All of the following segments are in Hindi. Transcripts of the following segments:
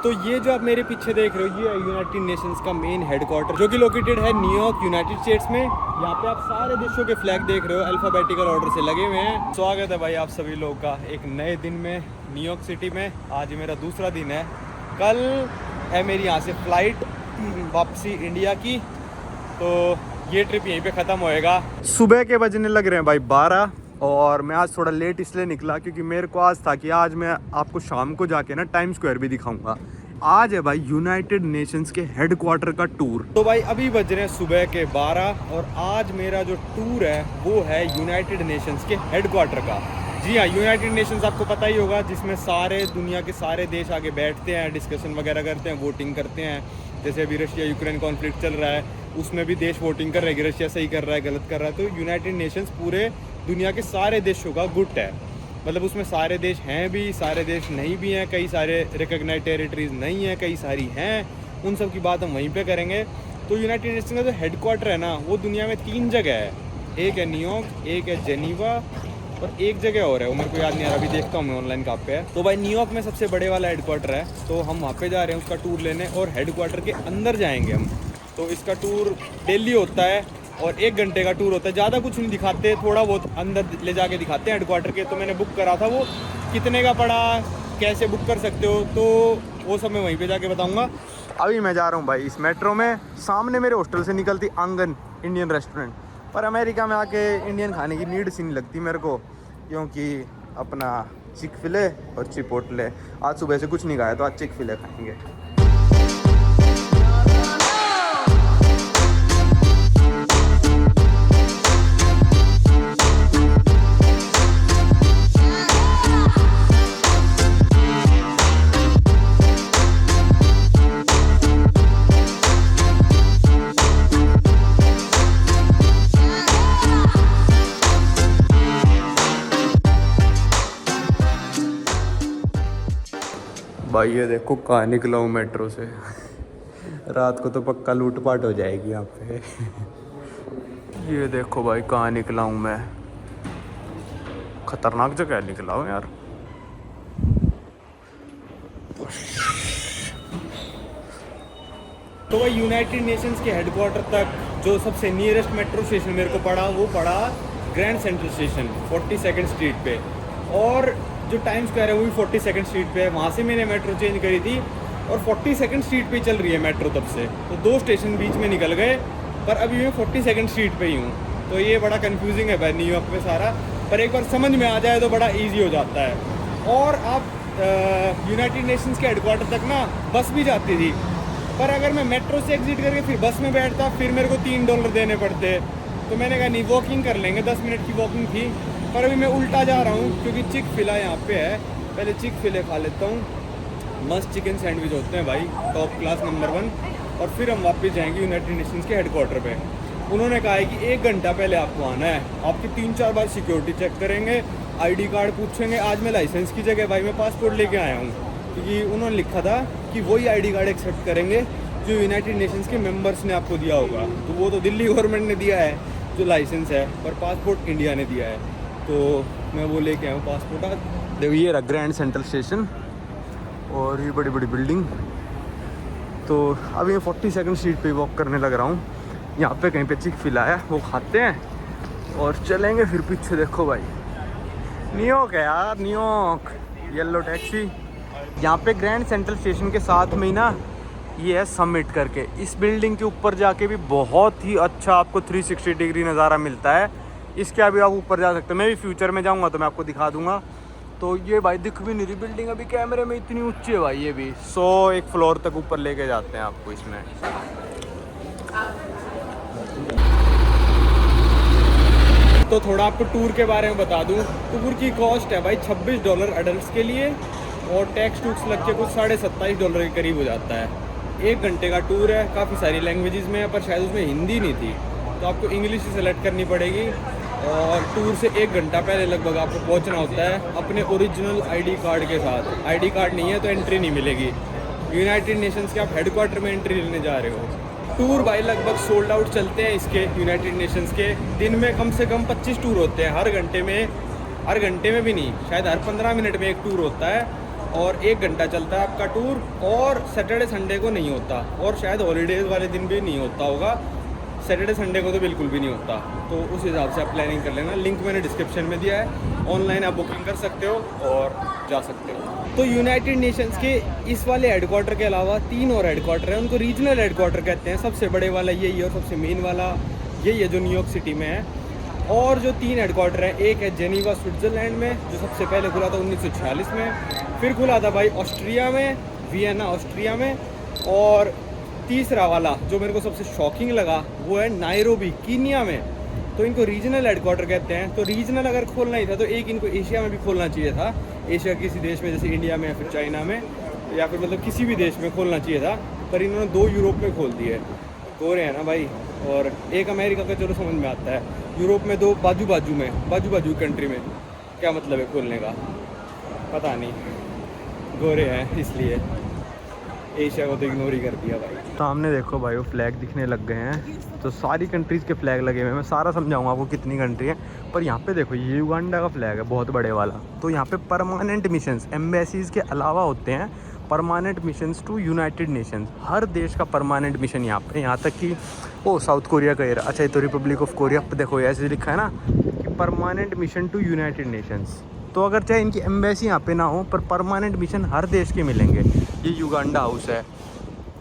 तो ये जो आप मेरे पीछे देख रहे हो ये है यूनाइटेड नेशंस का मेन हेडक्वार्टर जो कि लोकेटेड है न्यूयॉर्क यूनाइटेड स्टेट्स में। यहाँ पे आप सारे देशों के फ्लैग देख रहे हो अल्फाबेटिकल ऑर्डर से लगे हुए हैं। स्वागत है भाई आप सभी लोगों का एक नए दिन में न्यूयॉर्क सिटी में। आज मेरा दूसरा दिन है, कल है मेरी यहाँ से फ़्लाइट वापसी इंडिया की, तो ये ट्रिप यहीं पे ख़त्म होएगा। सुबह के बजने लग रहे हैं भाई 12 और मैं आज थोड़ा लेट इसलिए निकला क्योंकि मेरे को आज था कि आज मैं आपको शाम को जाके ना टाइम स्क्वायर भी दिखाऊंगा। आज है भाई यूनाइटेड नेशंस के हेडक्वार्टर का टूर। तो भाई अभी बज रहे हैं सुबह के 12 और आज मेरा जो टूर है वो है यूनाइटेड नेशंस के हेडक्वार्टर का। जी हाँ, यूनाइटेड नेशंस आपको पता ही होगा जिसमें सारे दुनिया के सारे देश आगे बैठते हैं, डिस्कशन वगैरह करते हैं, वोटिंग करते हैं। जैसे अभी रशिया यूक्रेन कॉन्फ्लिक्ट चल रहा है उसमें भी देश वोटिंग कर रहे हैं कि रशिया सही कर रहा है गलत कर रहा है। तो यूनाइटेड नेशंस पूरे दुनिया के सारे देशों का गुट है, मतलब उसमें सारे देश हैं भी, सारे देश नहीं भी हैं, कई सारे रिकॉग्नाइज्ड टेरिटरीज नहीं हैं, कई सारी हैं। उन सब की बात हम वहीं पे करेंगे। तो यूनाइटेड नेशंस का जो हेडक्वार्टर है ना वो दुनिया में 3 जगह है, एक है न्यूयॉर्क, एक है जेनीवा और एक जगह और है वो मेरे को याद नहीं आ रहा, अभी देखता हूँ मैं ऑनलाइन कहाँ पे है। तो भाई न्यूयॉर्क में सबसे बड़े वाला हेडक्वार्टर है, तो हम वहाँ पे जा रहे हैं उसका टूर लेने और हेडक्वार्टर के अंदर जाएंगे हम। तो इसका टूर डेली होता है और 1 घंटे का टूर होता है, ज़्यादा कुछ नहीं दिखाते, थोड़ा बहुत अंदर ले जाके दिखाते हैं हेडक्वार्टर के। तो मैंने बुक करा था, वो कितने का पड़ा, कैसे बुक कर सकते हो, तो वो सब मैं वहीं पे जाके बताऊंगा। अभी मैं जा रहा हूँ भाई इस मेट्रो में, सामने मेरे हॉस्टल से निकलती आंगन इंडियन रेस्टोरेंट, पर अमेरिका में आके इंडियन खाने की नीड सी नहीं लगती मेरे को, क्योंकि अपना चिक-फिले और चिपोटले। आज सुबह से कुछ नहीं खाया तो आज चिक-फिले खाएंगे। भाई ये देखो कहाँ निकला हूँ मेट्रो से। रात को तो पक्का लूटपाट हो जाएगी यहाँ पे। ये देखो भाई कहाँ निकला हूँ मैं, खतरनाक जगह निकला हूँ यार। तो भाई यूनाइटेड नेशंस के हेडक्वार्टर तक जो सबसे नियरेस्ट मेट्रो स्टेशन मेरे को पड़ा वो पड़ा grand central station 42nd street पे, और जो टाइम स्क्वायर है वो भी 42nd स्ट्रीट पे है। वहाँ से मैंने मेट्रो चेंज करी थी और 42nd स्ट्रीट पे चल रही है मेट्रो तब से, तो 2 स्टेशन बीच में निकल गए, पर अभी मैं 42nd स्ट्रीट पे ही हूँ। तो ये बड़ा कंफ्यूजिंग है भाई न्यूयॉर्क में सारा, पर एक बार समझ में आ जाए तो बड़ा ईजी हो जाता है। और आप यूनाइटेड नेशंस के हेडक्वार्टर तक ना बस भी जाती थी, पर अगर मैं मेट्रो से एग्जिट करके फिर बस में बैठता फिर मेरे को $3 देने पड़ते। तो मैंने कहा नहीं, वॉकिंग कर लेंगे, 10 मिनट की वॉकिंग थी। पर अभी मैं उल्टा जा रहा हूँ क्योंकि चिक-फिला यहाँ पे है, पहले चिक-फिले खा लेता हूँ। मस्त चिकन सैंडविच होते हैं भाई, टॉप क्लास नंबर 1। और फिर हम वापस जाएंगे यूनाइटेड नेशंस के हेडक्वार्टर पे। उन्होंने कहा है कि 1 घंटा पहले आपको आना है, आपकी 3-4 बार सिक्योरिटी चेक करेंगे, ID कार्ड पूछेंगे। आज मैं लाइसेंस की जगह भाई मैं पासपोर्ट लेके आया हूँ, क्योंकि उन्होंने लिखा था कि वही ID कार्ड एक्सेप्ट करेंगे जो यूनाइटेड नेशंस के मेंबर्स ने आपको दिया होगा। तो वो तो दिल्ली गवर्नमेंट ने दिया है जो लाइसेंस है, पर पासपोर्ट इंडिया ने दिया है, तो मैं वो लेके आया हूँ पासपोर्ट। देखो ये रहा ग्रैंड सेंट्रल स्टेशन और ये बड़ी बड़ी बिल्डिंग। तो अभी मैं 42nd स्ट्रीट पे वॉक करने लग रहा हूँ। यहाँ पे कहीं पे चिक-फिला है, वो खाते हैं और चलेंगे फिर। पीछे देखो भाई न्यूयॉर्क है यार, न्यूयॉर्क। Yellow taxi. यहाँ पे ग्रैंड सेंट्रल स्टेशन के साथ में ही ना ये है समिट करके, इस बिल्डिंग के ऊपर जाके भी बहुत ही अच्छा आपको 360 डिग्री नज़ारा मिलता है। इसके अभी आप ऊपर जा सकते हो, मैं भी फ्यूचर में जाऊंगा तो मैं आपको दिखा दूंगा। तो ये भाई दिख भी नहीं रही बिल्डिंग अभी कैमरे में, इतनी ऊंची है भाई। ये भी 101 फ्लोर तक ऊपर लेके जाते हैं आपको इसमें। तो थोड़ा आपको टूर के बारे में बता दूं। टूर की कॉस्ट है भाई $26 एडल्ट्स के लिए, और टैक्स टूक्स लग के कुछ $27.5 के करीब हो जाता है। 1 घंटे का टूर है, काफ़ी सारी लैंग्वेजेस में है, पर शायद उसमें हिंदी नहीं थी, तो आपको इंग्लिश ही सेलेक्ट करनी पड़ेगी। और टूर से 1 घंटा पहले लगभग आपको पहुंचना होता है अपने ओरिजिनल ID कार्ड के साथ। ID कार्ड नहीं है तो एंट्री नहीं मिलेगी। यूनाइटेड नेशंस के आप हेडक्वार्टर में एंट्री लेने जा रहे हो। टूर भाई लगभग सोल्ड आउट चलते हैं इसके, यूनाइटेड नेशंस के। दिन में कम से कम 25 टूर होते हैं, हर घंटे में भी नहीं, शायद हर 15 मिनट में एक टूर होता है। और 1 घंटा चलता है आपका टूर, और सैटरडे संडे को नहीं होता, और शायद हॉलीडेज़ वाले दिन भी नहीं होता होगा। सैटरडे संडे को तो बिल्कुल भी नहीं होता। तो उस हिसाब से आप प्लानिंग कर लेना। लिंक मैंने डिस्क्रिप्शन में दिया है, ऑनलाइन आप बुकिंग कर सकते हो और जा सकते हो। तो यूनाइटेड नेशंस के इस वाले हेडक्वार्टर के अलावा 3 और हेडक्वार्टर हैं, उनको रीजनल हेडक्वार्टर कहते हैं। सबसे बड़े वाला यही है और सबसे मेन वाला यही है जो न्यूयॉर्क सिटी में है। और जो 3 हेडक्वार्टर हैं, एक है जेनीवा स्विट्ज़रलैंड में जो सबसे पहले खुला था 1946 में, फिर खुला था भाई ऑस्ट्रिया में, वियना ऑस्ट्रिया में, और तीसरा वाला जो मेरे को सबसे शॉकिंग लगा वो है नायरोबी कीनिया में। तो इनको रीजनल हेडक्वार्टर कहते हैं। तो रीजनल अगर खोलना ही था तो एक इनको एशिया में भी खोलना चाहिए था, एशिया किसी देश में जैसे इंडिया में या फिर चाइना में या फिर मतलब किसी भी देश में खोलना चाहिए था, पर इन्होंने 2 यूरोप में खोल दिए। गोरे हैं ना भाई, और एक अमेरिका का चलो समझ में आता है, यूरोप में 2 बाजू बाजू कंट्री में क्या मतलब है खोलने का, पता नहीं, गोरे हैं इसलिए एशिया को तो इग्नोर ही कर दिया भाई। सामने देखो भाई वो फ्लैग दिखने लग गए हैं, तो सारी कंट्रीज़ के फ्लैग लगे हुए हैं। मैं सारा समझाऊंगा आपको कितनी कंट्री है, पर यहाँ पे देखो ये युगांडा का फ्लैग है बहुत बड़े वाला। तो यहाँ पे परमानेंट मिशंस एम्बेसीज़ के अलावा होते हैं permanent missions to United Nations. हर देश का परमानेंट मिशन यहाँ पे, यहाँ तक कि ओ साउथ कोरिया का एरिया, अच्छा ये तो रिपब्लिक ऑफ कोरिया पे देखो ऐसे लिखा है ना कि permanent mission to United nations. तो अगर चाहे इनकी एम्बेसी यहाँ पे ना हो पर परमानेंट मिशन हर देश के मिलेंगे। ये युगांडा हाउस है,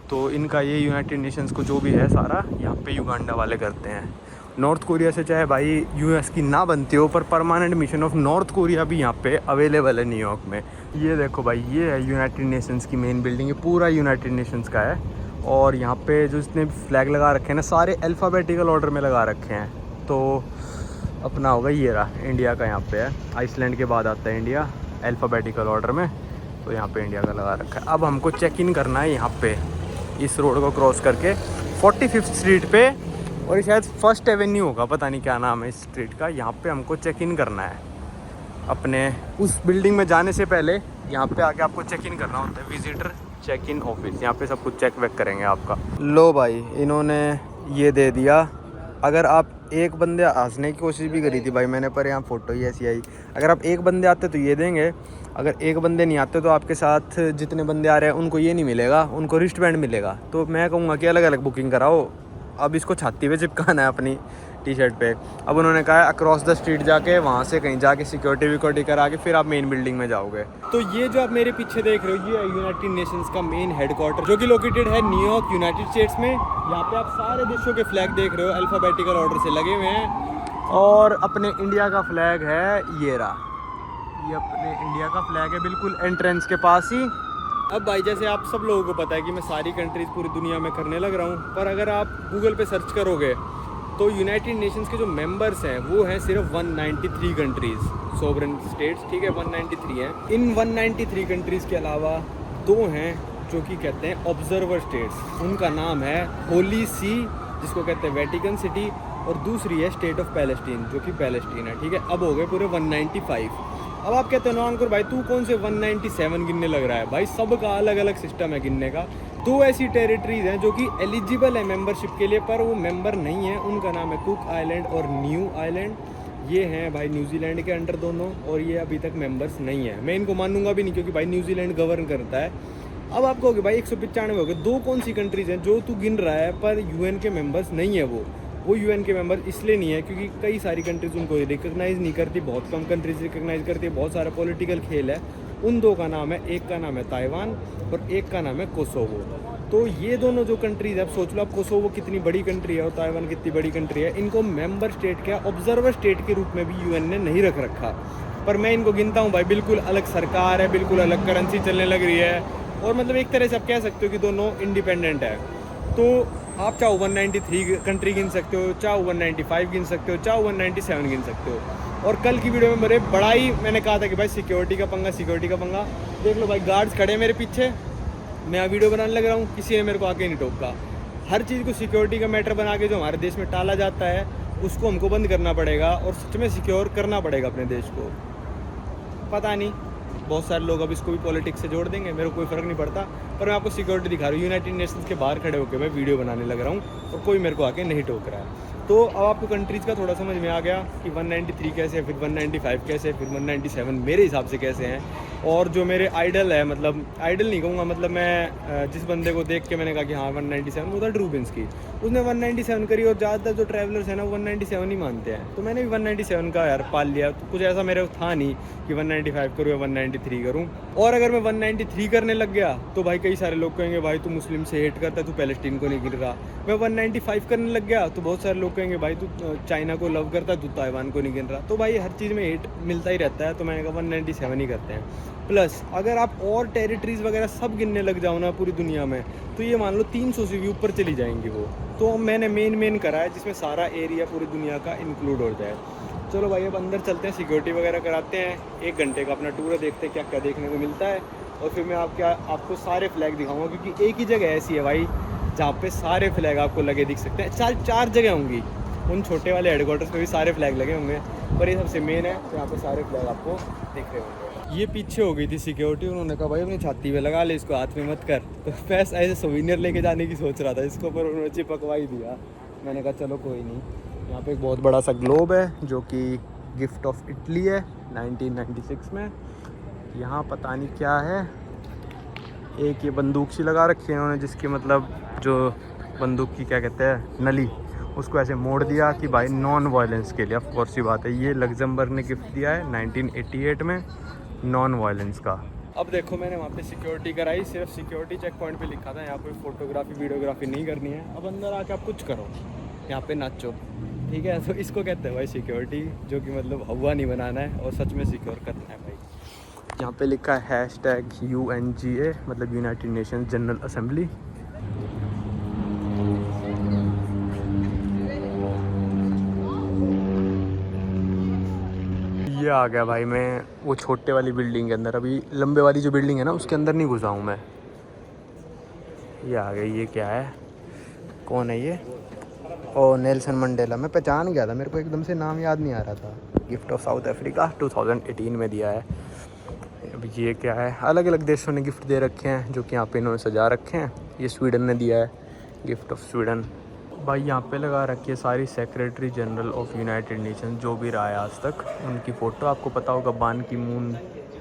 तो इनका ये यूनाइटेड नेशंस को जो भी है सारा यहाँ पे युगांडा वाले करते हैं। नॉर्थ कोरिया से चाहे भाई यूएस की ना बनती हो, पर permanent mission of north Korea भी यहाँ पे अवेलेबल है न्यूयॉर्क में। ये देखो भाई ये है यूनाइटेड नेशंस की मेन बिल्डिंग, ये पूरा यूनाइटेड नेशंस का है। और यहाँ पे जो जितने फ्लैग लगा रखे हैं ना सारे अल्फ़ाबेटिकल ऑर्डर में लगा रखे हैं। तो अपना होगा ये रहा इंडिया का, यहाँ पे है, आइसलैंड के बाद आता है इंडिया अल्फ़ाबेटिकल ऑर्डर में, तो यहाँ पे इंडिया का लगा रखा है। अब हमको चेक इन करना है यहाँ पे इस रोड को क्रॉस करके 45th स्ट्रीट पे, और ये शायद फर्स्ट एवेन्यू होगा, पता नहीं क्या नाम है इस स्ट्रीट का। यहाँ पे हमको चेक इन करना है। अपने उस बिल्डिंग में जाने से पहले यहाँ पे आके आपको चेक इन करना होता है, विजिटर चेक इन ऑफिस। यहाँ पे सब कुछ चेक वेक करेंगे आपका। लो भाई इन्होंने ये दे दिया। अगर आप एक बंदे हंसने की कोशिश भी करी थी भाई मैंने, पर यहाँ फ़ोटो ही ऐसी आई। अगर आप एक बंदे आते तो ये देंगे, अगर एक बंदे नहीं आते तो आपके साथ जितने बंदे आ रहे हैं उनको ये नहीं मिलेगा, उनको रिस्ट बैंड मिलेगा। तो मैं कहूँगा कि अलग अलग बुकिंग कराओ। अब इसको छाती पे चिपकाना है अपनी टी शर्ट पे। अब उन्होंने कहा है अक्रॉस द स्ट्रीट जाके वहाँ से कहीं जाके सिक्योरिटी विक्योरिटी करा के फिर आप मेन बिल्डिंग में जाओगे। तो ये जो आप मेरे पीछे देख रहे हो ये है यूनाइटेड नेशंस का मेन हेडक्वार्टर, जो कि लोकेटेड है न्यूयॉर्क यूनाइटेड स्टेट्स में। यहाँ पे आप सारे देशों के फ्लैग देख रहे हो अल्फ़ाबेटिकल ऑर्डर से लगे हुए हैं। और अपने इंडिया का फ्लैग है ये रहा, ये अपने इंडिया का फ्लैग है बिल्कुल एंट्रेंस के पास ही। अब भाई जैसे आप सब लोगों को पता है कि मैं सारी कंट्रीज़ पूरी दुनिया में करने लग रहा हूँ, पर अगर आप गूगल पे सर्च करोगे तो यूनाइटेड नेशंस के जो मेंबर्स हैं वो हैं सिर्फ 193 कंट्रीज़, सोवरेन स्टेट्स, ठीक है 193 हैं। इन 193 कंट्रीज़ के अलावा 2 हैं जो कि कहते हैं ऑब्जर्वर स्टेट्स। उनका नाम है होली सी, जिसको कहते हैं वेटिकन सिटी, और दूसरी है स्टेट ऑफ पैलेस्टीन जो कि पैलेस्टीन है, ठीक है। अब हो गए पूरे 195। अब आप कहते हो ना अंकुर भाई तू कौन से 197 गिनने लग रहा है? भाई सबका अलग अलग सिस्टम है गिनने का। 2 ऐसी टेरिटरीज हैं जो कि एलिजिबल है मेंबरशिप के लिए पर वो मेंबर नहीं है। उनका नाम है कुक आइलैंड और न्यू आइलैंड। ये हैं भाई न्यूजीलैंड के अंडर दोनों, और ये अभी तक मेंबर्स नहीं है। मैं इनको मानूंगा भी नहीं क्योंकि भाई न्यूजीलैंड गवर्न करता है। अब आप कहोगे भाई 195 हो गए, 2 कौन सी कंट्रीज़ हैं जो तू गिन रहा है पर यूएन के मेंबर्स नहीं है? वो यूएन के मेंबर इसलिए नहीं है क्योंकि कई सारी कंट्रीज़ उनको रिकग्नाइज़ नहीं करती, बहुत कम कंट्रीज़ रिकग्नाइज़ करती है, बहुत सारा पॉलिटिकल खेल है। उन 2 का नाम है, एक का नाम है ताइवान और एक का नाम है कोसोवो। तो ये दोनों जो कंट्रीज़ है, आप सोच लो आप कोसोवो कितनी बड़ी कंट्री है और ताइवान कितनी बड़ी कंट्री है, इनको मेंबर स्टेट क्या ऑब्जर्वर स्टेट के रूप में भी यूएन ने नहीं रख रखा। पर मैं इनको गिनता हूँ भाई, बिल्कुल अलग सरकार है, बिल्कुल अलग करेंसी चलने लग रही है, और मतलब एक तरह से आप कह सकते हो कि दोनों इंडिपेंडेंट है। तो आप चाहो 193 कंट्री गिन सकते हो, चाहो 195 गिन सकते हो, चाहो 197 गिन सकते हो। और कल की वीडियो में मेरे बड़ा ही मैंने कहा था कि भाई सिक्योरिटी का पंगा। देख लो भाई गार्ड्स खड़े मेरे पीछे, मैं वीडियो बनाने लग रहा हूँ, किसी ने मेरे को आके नहीं टोका। हर चीज़ को सिक्योरिटी का मैटर बना के जो हमारे देश में टाला जाता है उसको हमको बंद करना पड़ेगा और सच में सिक्योर करना पड़ेगा अपने देश को। पता नहीं बहुत सारे लोग अब इसको भी पॉलिटिक्स से जोड़ देंगे, मेरे को कोई फ़र्क नहीं पड़ता, पर मैं आपको सिक्योरिटी दिखा रहा हूँ। यूनाइटेड नेशंस के बाहर खड़े होकर मैं वीडियो बनाने लग रहा हूँ और कोई मेरे को आके नहीं टोक रहा है। तो अब आपको कंट्रीज़ का थोड़ा समझ में आ गया कि 193 कैसे है, फिर 195 कैसे है, फिर 197 मेरे हिसाब से कैसे हैं। और जो मेरे आइडल है, मतलब आइडल नहीं कहूँगा, मतलब मैं जिस बंदे को देख के मैंने कहा कि हाँ 197, वो था ड्रूबिंस्की। उसने 197 करी और ज़्यादातर जो ट्रैवलर्स हैं ना 197 ही मानते हैं। तो मैंने भी 197 का यार पाल लिया। तो कुछ ऐसा मेरे को था नहीं कि 195 करूँ या 193 करूँ। और अगर मैं 193 करने लग गया तो भाई कई सारे लोग कहेंगे भाई तू मुस्लिम से हेट करता है, तू पैलेस्टीन को नहीं गिर रहा। मैं 195 करने लग गया तो बहुत सारे लोग कहेंगे भाई तू चाइना को लव करता है, तू ताइवान को नहीं गिन रहा। तो भाई हर चीज़ में हेट मिलता ही रहता है। तो मैंने कहा 197 ही करते हैं। प्लस अगर आप और टेरिटरीज वगैरह सब गिनने लग जाओ ना पूरी दुनिया में, तो ये मान लो 300 से भी ऊपर चली जाएंगी वो। तो मैंने मेन करा है जिसमें सारा एरिया पूरी दुनिया का इंक्लूड हो जाए। चलो भाई अब अंदर चलते हैं, सिक्योरिटी वगैरह कराते हैं। 1 घंटे का अपना टूर है, देखते हैं क्या क्या देखने को मिलता है। और फिर मैं आपको सारे फ्लैग दिखाऊंगा, क्योंकि एक ही जगह ऐसी है भाई जहाँ पे सारे फ्लैग आपको लगे दिख सकते हैं। चार जगह होंगी, उन छोटे वाले हेडक्वार्टर्स पे भी सारे फ्लैग लगे होंगे, पर ये सबसे मेन है, तो यहाँ पे सारे फ्लैग आपको दिख रहे होंगे। ये पीछे हो गई थी सिक्योरिटी, उन्होंने कहा भाई अपनी छाती पे लगा ले, इसको हाथ में मत कर। तो पैसा ऐसे सोविनियर लेके जाने की सोच रहा था इसको, पर उन्होंने चिपकवा ही दिया। मैंने कहा चलो कोई नहीं। यहाँ पे एक बहुत बड़ा सा ग्लोब है जो कि गिफ्ट ऑफ इटली है 1996 में। यहाँ पता नहीं क्या है, एक ये बंदूक सी लगा रखी है उन्होंने, जिसकी मतलब जो बंदूक की क्या कहते हैं नली, उसको ऐसे मोड़ दिया कि भाई नॉन वायलेंस के लिए। ऑफ कोर्स सी बात है, ये लग्जमबर्ग ने गिफ्ट दिया है 1988 में नॉन वायलेंस का। अब देखो मैंने वहाँ पे सिक्योरिटी कराई, सिर्फ सिक्योरिटी चेक पॉइंट पे लिखा था यहाँ पे फोटोग्राफी वीडियोग्राफी नहीं करनी है। अब अंदर आके आप कुछ करो, यहाँ पे नाचो, ठीक है। तो इसको कहते हैं भाई सिक्योरिटी, जो कि मतलब हवा नहीं बनाना है और सच में सिक्योर करना है भाई। यहाँ पे लिखा है #UNGA, मतलब यूनाइटेड नेशंस जनरल असेंबली। ये आ गया भाई, मैं वो छोटे वाली बिल्डिंग के अंदर, अभी लंबे वाली जो बिल्डिंग है ना उसके अंदर नहीं घुसा हूँ मैं। ये आ गया, ये क्या है, कौन है ये? ओ नेल्सन मंडेला। मैं पहचान गया था, मेरे को एकदम से नाम याद नहीं आ रहा था। गिफ्ट ऑफ साउथ अफ्रीका 2018 में दिया है। अब ये क्या है, अलग अलग देशों ने गिफ्ट दे रखे हैं जो कि यहाँ पे इन्होंने सजा रखे हैं। ये स्वीडन ने दिया है, गिफ्ट ऑफ स्वीडन। भाई यहाँ पे लगा रखी है सारी secretary general of United nation जो भी रहा है आज तक, उनकी फ़ोटो। आपको पता होगा बान की मून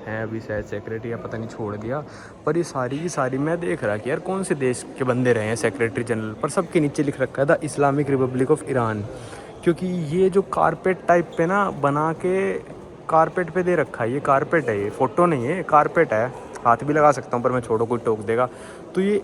है अभी शायद सेक्रेटरी, या पता नहीं छोड़ दिया। पर ये सारी की सारी मैं देख रहा कि यार कौन से देश के बंदे रहे हैं सेक्रेटरी जनरल, पर सबके नीचे लिख रखा था इस्लामिक रिपब्लिक ऑफ ईरान। क्योंकि ये जो कारपेट टाइप पे ना बना के कारपेट पे दे रखा है, ये कारपेट है, ये फ़ोटो नहीं है, कारपेट है। हाथ भी लगा सकता हूँ पर मैं छोड़ो कोई टोक देगा। तो ये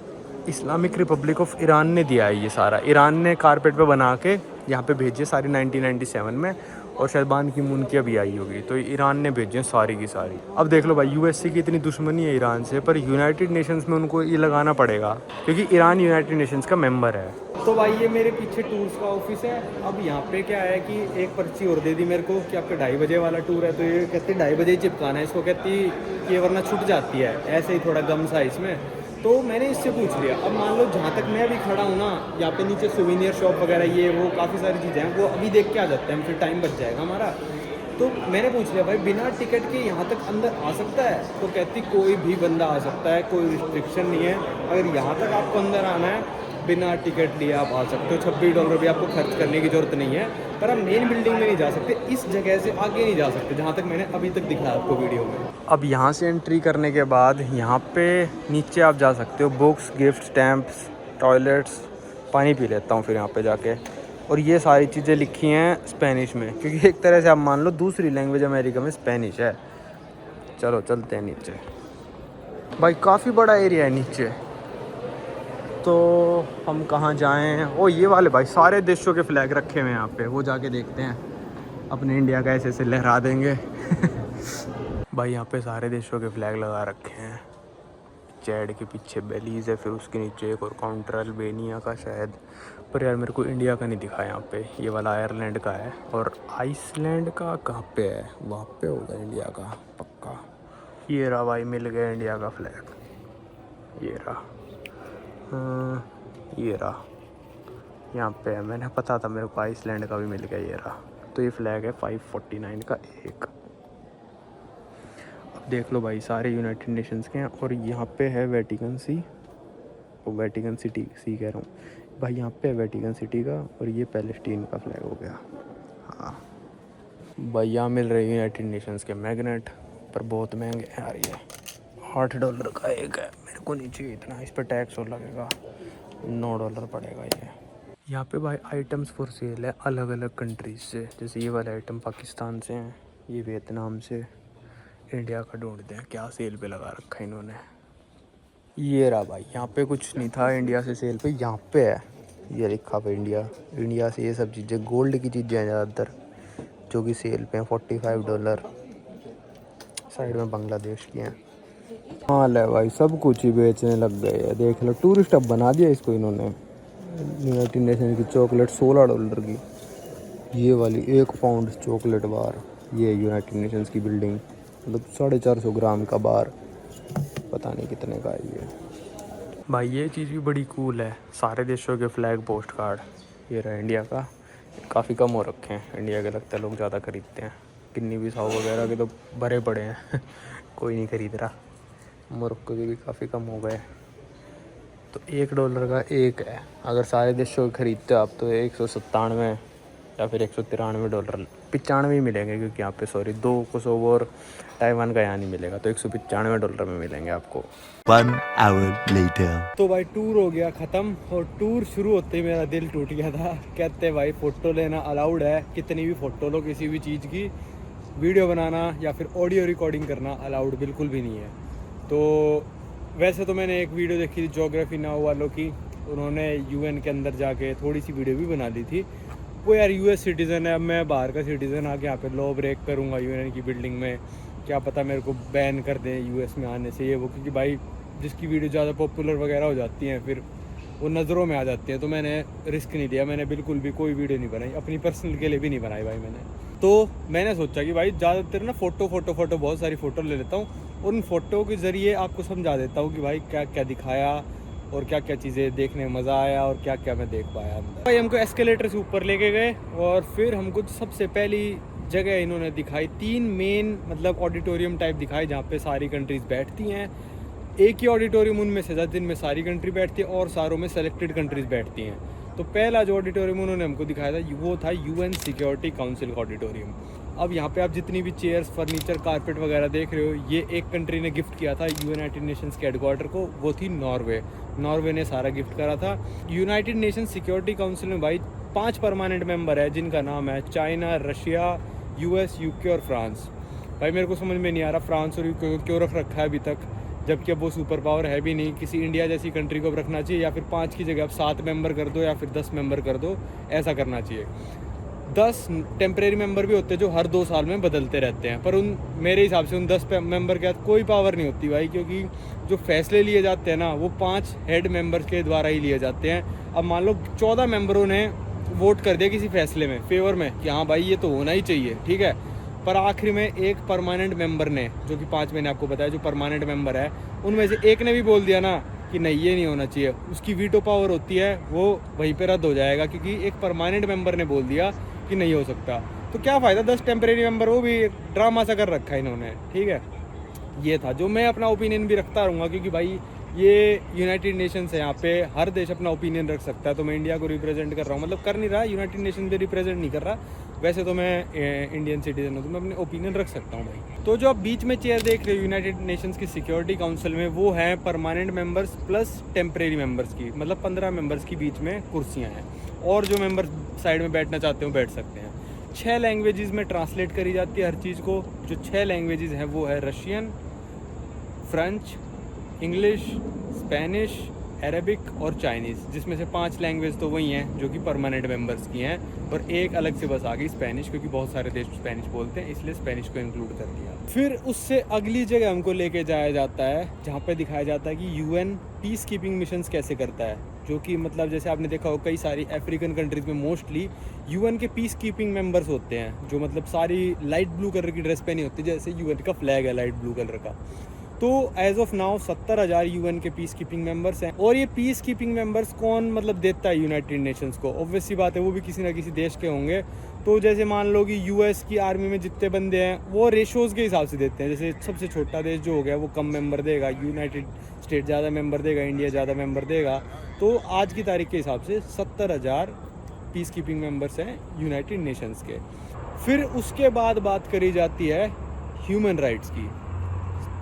इस्लामिक रिपब्लिक ऑफ ईरान ने दिया है ये सारा। ईरान ने कारपेट पे बना के यहाँ पे भेजे सारी 1997 में, और शायद बान की मून की अभी आई होगी। तो ईरान ने भेजे सारी की सारी। अब देख लो भाई, यूएसए की इतनी दुश्मनी है ईरान से, पर यूनाइटेड नेशंस में उनको ये लगाना पड़ेगा क्योंकि ईरान यूनाइटेड नेशंस का मेंबर है। तो भाई ये मेरे पीछे टूर्स का ऑफिस है। अब यहाँ पे क्या है कि एक पर्ची और दे दी मेरे को कि आपका 2:30 बजे वाला टूर है, तो ये कहती 2:30 बजे ही चिपकाना है इसको, कहती कि वरना छूट जाती है। ऐसे ही थोड़ा गम सा इसमें। तो मैंने इससे पूछ लिया, अब मान लो जहाँ तक मैं अभी खड़ा हूँ ना, यहाँ पे नीचे सोविनियर शॉप वगैरह ये वो काफ़ी सारी चीज़ें हैं, वो अभी देख के आ जाते हैं, फिर टाइम बच जाएगा हमारा। तो मैंने पूछ लिया भाई बिना टिकट के यहाँ तक अंदर आ सकता है? तो कहती कोई भी बंदा आ सकता है, कोई रिस्ट्रिक्शन नहीं है। अगर यहाँ तक आपको अंदर आना है बिना टिकट लिए आप आ सकते हो। $26 भी आपको खर्च करने की ज़रूरत नहीं है। पर आप मेन बिल्डिंग में नहीं जा सकते, इस जगह से आगे नहीं जा सकते, जहाँ तक मैंने अभी तक दिखाया आपको वीडियो में। अब यहाँ से एंट्री करने के बाद यहाँ पे नीचे आप जा सकते हो, बुक्स, गिफ्ट, स्टैम्प्स, टॉयलेट्स। पानी पी लेता हूँ फिर यहाँ पे जाके। और ये सारी चीज़ें लिखी हैं स्पेनिश में, क्योंकि एक तरह से आप मान लो दूसरी लैंग्वेज अमेरिका में स्पेनिश है। चलो चलते हैं नीचे। भाई काफ़ी बड़ा एरिया है नीचे। तो हम कहाँ जाएं? ओ ये वाले भाई सारे देशों के फ्लैग रखे हुए हैं यहाँ पे, वो जाके देखते हैं। अपने इंडिया का ऐसे लहरा देंगे। भाई यहाँ पे सारे देशों के फ्लैग लगा रखे हैं। चैड के पीछे बेलीज़ है, फिर उसके नीचे एक और काउंटर अल्बानिया का शायद। पर यार मेरे को इंडिया का नहीं दिखा यहाँ पे। ये वाला आयरलैंड का है, और आइसलैंड का कहाँ पे है? वहाँ पे होगा इंडिया का पक्का। ये रहा भाई, मिल गया इंडिया का फ्लैग। ये रहा, ये रहा यहाँ पे है। मैंने पता था मेरे को आइसलैंड का भी मिल गया। ये रहा। तो ये फ्लैग है 549 का एक। अब देख लो भाई सारे यूनाइटेड नेशंस के हैं। और यहाँ पे है वेटिकन सी, वो वेटिकन सिटी सी कह रहा हूँ भाई, यहाँ पे है वेटिकन सिटी का। और ये पैलेस्टीन का फ्लैग हो गया। हाँ भाई यहाँ मिल रहे यूनाइटेड नेशंस के मैग्नेट। पर बहुत महंगे हैं यार ये। $8 का एक है, मेरे को नहीं चाहिए इतना, इस पर टैक्स और लगेगा, $9 पड़ेगा ये। यहाँ पे भाई आइटम्स फॉर सेल है अलग अलग कंट्रीज से, जैसे ये वाले आइटम पाकिस्तान से हैं, ये वियतनाम से, इंडिया का ढूंढते हैं क्या सेल पे लगा रखा है इन्होंने। ये रहा भाई, यहाँ पे कुछ नहीं था इंडिया से सेल पे, यहाँ पे है ये लिखा पे इंडिया से ये सब चीज़ें, गोल्ड की चीज़ें हैं ज़्यादातर जो कि सेल पे हैं, $45। साइड में बांग्लादेश की हैं। हाँ ले भाई, सब कुछ ही बेचने लग गए हैं, देख लो टूरिस्ट अब बना दिया इसको इन्होंने। यूनाइटेड नेशन की चॉकलेट $16 की, ये वाली 1 पाउंड चॉकलेट बार, ये यूनाइटेड नेशंस की बिल्डिंग, मतलब 450 ग्राम का बार, पता नहीं कितने का है ये। भाई ये चीज़ भी बड़ी कूल है, सारे देशों के फ्लैग पोस्ट कार्ड, ये रहा इंडिया का, काफ़ी कम हो रखे हैं इंडिया के, लगता है लोग ज़्यादा खरीदते हैं, किन्नी भी साउ वगैरह के तो भरे पड़े हैं कोई नहीं खरीद रहा, मोरक्को के भी काफ़ी कम हो गए। तो $1 का एक है, अगर सारे देशों के खरीदते हो आप तो 197 या फिर $193, 95 मिलेंगे, क्योंकि यहाँ पे सॉरी 2 कोसोवो और ताइवान का यहाँ नहीं मिलेगा, तो $195 में मिलेंगे आपको। 1 hour later. तो भाई टूर हो गया ख़त्म, और टूर शुरू होते ही मेरा दिल टूट गया था। कहते भाई फ़ोटो लेना अलाउड है, कितनी भी फ़ोटो लो किसी भी चीज़ की, वीडियो बनाना या फिर ऑडियो रिकॉर्डिंग करना अलाउड बिल्कुल भी नहीं है। तो वैसे तो मैंने एक वीडियो देखी थी ज्योग्राफी नाउ वालों की, उन्होंने UN के अंदर जाके थोड़ी सी वीडियो भी बना दी थी। वो यार US सिटीज़न है, अब मैं बाहर का सिटीज़न आके यहाँ पे लॉ ब्रेक करूँगा UN की बिल्डिंग में, क्या पता मेरे को बैन कर दें US में आने से ये वो, क्योंकि भाई जिसकी वीडियो ज़्यादा पॉपुलर वगैरह हो जाती हैं फिर वो नज़रों में आ जाती हैं, तो मैंने रिस्क नहीं लिया, मैंने बिल्कुल भी कोई वीडियो नहीं बनाई, अपनी पर्सनल के लिए भी नहीं बनाई भाई मैंने। तो मैंने सोचा कि भाई ज़्यादातर ना फ़ोटो बहुत सारी फ़ोटो ले लेता हूँ, और उन फ़ोटो के ज़रिए आपको समझा देता हूँ कि भाई क्या क्या दिखाया और क्या क्या चीज़ें देखने में मज़ा आया और क्या क्या मैं देख पाया अंदर। भाई हमको एस्केलेटर से ऊपर लेके गए, और फिर हमको सबसे पहली जगह इन्होंने दिखाई, 3 मेन मतलब ऑडिटोरियम टाइप दिखाए जहाँ पे सारी कंट्रीज़ बैठती हैं। एक ही ऑडिटोरियम उनमें से था जिनमें सारी कंट्री बैठती है, और सारों में सेलेक्टेड कंट्रीज़ बैठती हैं। तो पहला जो ऑडिटोरियम उन्होंने हमको दिखाया था वो था UN सिक्योरिटी काउंसिल का ऑडिटोरियम। अब यहाँ पे आप जितनी भी चेयर्स, फर्नीचर, कारपेट वगैरह देख रहे हो, ये एक कंट्री ने गिफ्ट किया था यूनाइटेड नेशंस के हेडक्वार्टर को, वो थी नॉर्वे ने सारा गिफ्ट करा था। यूनाइटेड नेशन सिक्योरिटी काउंसिल में भाई 5 परमानेंट मेंबर है, जिनका नाम है चाइना, रशिया, US, UK और फ्रांस। भाई मेरे को समझ में नहीं आ रहा फ्रांस और UK को क्यों रख रखा है अभी तक, जबकि अब वो सुपर पावर है भी नहीं। किसी इंडिया जैसी कंट्री को रखना चाहिए, या फिर 5 की जगह अब 7 मेंबर कर दो, या फिर 10 मेंबर कर दो, ऐसा करना चाहिए। 10 टेम्परेरी मेंबर भी होते हैं जो हर 2 साल में बदलते रहते हैं, पर मेरे हिसाब से उन 10 मेंबर के साथ कोई पावर नहीं होती भाई, क्योंकि जो फैसले लिए जाते हैं ना वो 5 हेड मेंबर्स के द्वारा ही लिए जाते हैं। अब मान लो 14 मेंबरों ने वोट कर दिया किसी फैसले में फेवर में कि हाँ भाई ये तो होना ही चाहिए, ठीक है, पर आखिर में एक परमानेंट मेंबर ने, जो कि 5 मैंने आपको बताया जो परमानेंट मेंबर है, उनमें से एक ने भी बोल दिया ना कि नहीं ये नहीं होना चाहिए, उसकी वीटो पावर होती है, वो वहीं पे रद्द हो जाएगा, क्योंकि एक परमानेंट मेंबर ने बोल दिया कि नहीं हो सकता। तो क्या फ़ायदा 10 टेम्परेरी मेंबर, वो भी ड्रामा सा कर रखा है इन्होंने, ठीक है। ये था जो मैं अपना ओपिनियन भी रखता रहूँगा, क्योंकि भाई ये यूनाइटेड नेशंस है, यहाँ पे हर देश अपना ओपिनियन रख सकता है। तो मैं इंडिया को रिप्रेजेंट कर रहा हूँ, मतलब कर नहीं रहा, यूनाइटेड नेशन भी रिप्रेजेंट नहीं कर रहा, वैसे तो मैं इंडियन सिटीजन हूँ तो मैं अपने ओपिनियन रख सकता हूँ भाई। तो जो आप बीच में चेयर देख रहे हो यूनाइटेड नेशंस की सिक्योरिटी काउंसिल में, वो हैं permanent members plus temporary members की, मतलब 15 मेंबर्स की बीच में कुर्सियाँ हैं, और जो मेंबर साइड में बैठना चाहते हो बैठ सकते हैं। 6 लैंग्वेजेस में ट्रांसलेट करी जाती है हर चीज़ को। जो 6 लैंग्वेजेस हैं वो है Russian, French, English, Spanish, Arabic और चाइनीज़, जिसमें से 5 लैंग्वेज तो वही हैं जो कि परमानेंट मेंबर्स की हैं, और एक अलग से बस आ गई स्पेनिश, क्योंकि बहुत सारे देश स्पेनिश बोलते हैं, इसलिए स्पेनिश को इंक्लूड कर दिया। फिर उससे अगली जगह हमको लेके जाया जाता है जहाँ पे दिखाया जाता है कि UN पीस कीपिंग मिशंस कैसे करता है, जो कि मतलब जैसे आपने देखा हो कई सारी अफ्रीकन कंट्रीज़ में मोस्टली UN के पीस कीपिंग मेंबर्स होते हैं, जो मतलब सारी लाइट ब्लू कलर की ड्रेस पहनी होती है, जैसे UN का फ्लैग है लाइट ब्लू कलर का। तो एज ऑफ नाउ 70,000 UN के पीस कीपिंग मेंबर्स हैं। और ये पीस कीपिंग मेंबर्स कौन मतलब देता है यूनाइटेड नेशंस को, ऑब्वियस सी बात है वो भी किसी ना किसी देश के होंगे। तो जैसे मान लो कि US की आर्मी में जितने बंदे हैं वो रेशोज़ के हिसाब से देते हैं, जैसे सबसे छोटा देश जो हो गया वो कम मेंबर देगा, यूनाइटेड स्टेट ज़्यादा मेंबर देगा, इंडिया ज़्यादा मेंबर देगा। तो आज की तारीख के हिसाब से 70,000 पीस कीपिंग मेंबर्स हैं यूनाइटेड नेशंस के। फिर उसके बाद बात करी जाती है ह्यूमन राइट्स की।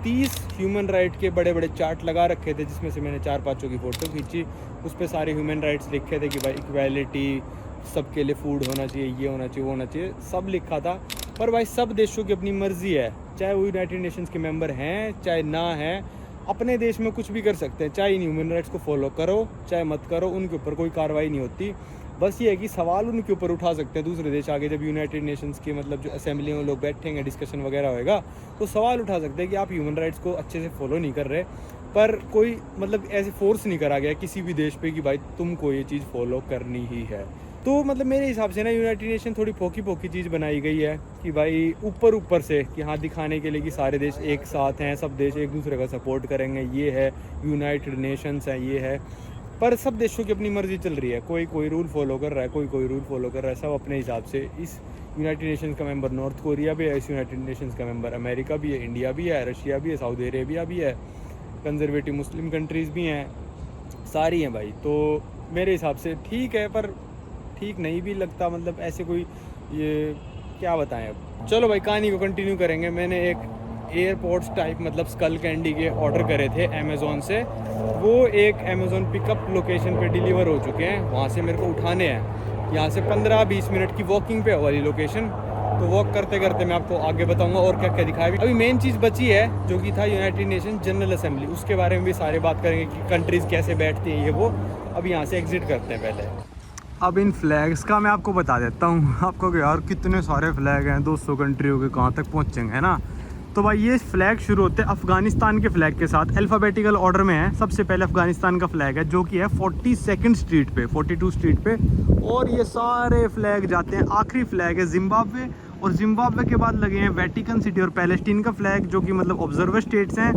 30 ह्यूमन राइट के बड़े बड़े चार्ट लगा रखे थे, जिसमें से मैंने 4-5 की फ़ोटो खींची। उस पर सारे ह्यूमन राइट्स लिखे थे कि भाई इक्वालिटी, सबके लिए फूड होना चाहिए, ये होना चाहिए, वो होना चाहिए, सब लिखा था। पर भाई सब देशों की अपनी मर्ज़ी है, चाहे वो यूनाइटेड नेशंस के मेंबर हैं चाहे ना हैं, अपने देश में कुछ भी कर सकते हैं। चाहे इन ह्यूमन राइट्स को फॉलो करो चाहे मत करो, उनके ऊपर कोई कार्रवाई नहीं होती। बस ये है कि सवाल उनके ऊपर उठा सकते हैं दूसरे देश आगे, जब यूनाइटेड नेशंस के मतलब जो असेंबली में लोग बैठेंगे, डिस्कशन वगैरह होएगा, तो सवाल उठा सकते हैं कि आप ह्यूमन राइट्स को अच्छे से फॉलो नहीं कर रहे। पर कोई मतलब ऐसे फोर्स नहीं करा गया किसी भी देश पे कि भाई तुमको ये चीज़ फॉलो करनी ही है। तो मतलब मेरे हिसाब से ना यूनाइटेड नेशन थोड़ी फोकी चीज़ बनाई गई है कि भाई ऊपर से कि हाँ दिखाने के लिए कि सारे देश एक साथ हैं, सब देश एक दूसरे का सपोर्ट करेंगे, ये है यूनाइटेड नेशंस है, ये है। पर सब देशों की अपनी मर्जी चल रही है, कोई रूल फॉलो कर रहा है, कोई रूल फॉलो कर रहा है, सब अपने हिसाब से। इस यूनाइटेड नेशंस का मेंबर नॉर्थ कोरिया भी है, इस यूनाइटेड नेशंस का मेंबर अमेरिका भी है, इंडिया भी है, रशिया भी है, सऊदी अरेबिया भी है, कंजर्वेटिव मुस्लिम कंट्रीज़ भी हैं, सारी हैं भाई। तो मेरे हिसाब से ठीक है, पर ठीक नहीं भी लगता, मतलब ऐसे कोई ये क्या बताएं अब। चलो भाई कहानी को कंटिन्यू करेंगे। मैंने एक एयरपोर्ट्स टाइप मतलब स्कल कैंडी के ऑर्डर करे थे अमेज़ोन से, वो एक अमेज़ोन पिकअप लोकेशन पे डिलीवर हो चुके हैं, वहाँ से मेरे को उठाने हैं। यहाँ से 15-20 मिनट की वॉकिंग पे वाली लोकेशन। तो वॉक करते करते मैं आपको आगे बताऊंगा और क्या क्या दिखाया। अभी मेन चीज़ बची है जो कि था यूनाइटेड नेशन जनरल असेंबली, उसके बारे में भी सारे बात करेंगे कि कंट्रीज़ कैसे बैठती हैं ये वो। अब यहाँ से एग्जिट करते हैं पहले। अब इन फ्लैग्स का मैं आपको बता देता हूँ, आपको कि यार कितने सारे फ्लैग हैं, 200 कंट्रियों के कहाँ तक पहुँचेंगे, है ना। तो भाई ये फ्लैग शुरू होते हैं अफ़गानिस्तान के फ्लैग के साथ, अल्फ़ाबेटिकल ऑर्डर में है। सबसे पहले अफ़गानिस्तान का फ्लैग है जो कि है 42nd स्ट्रीट पे, 42 स्ट्रीट पे। और ये सारे फ्लैग जाते हैं, आखिरी फ्लैग है जिम्बाब्वे, और जिम्बाब्वे के बाद लगे हैं वेटिकन सिटी और पैलेस्टीन का फ्लैग जो कि मतलब ऑब्जर्वर स्टेट्स हैं।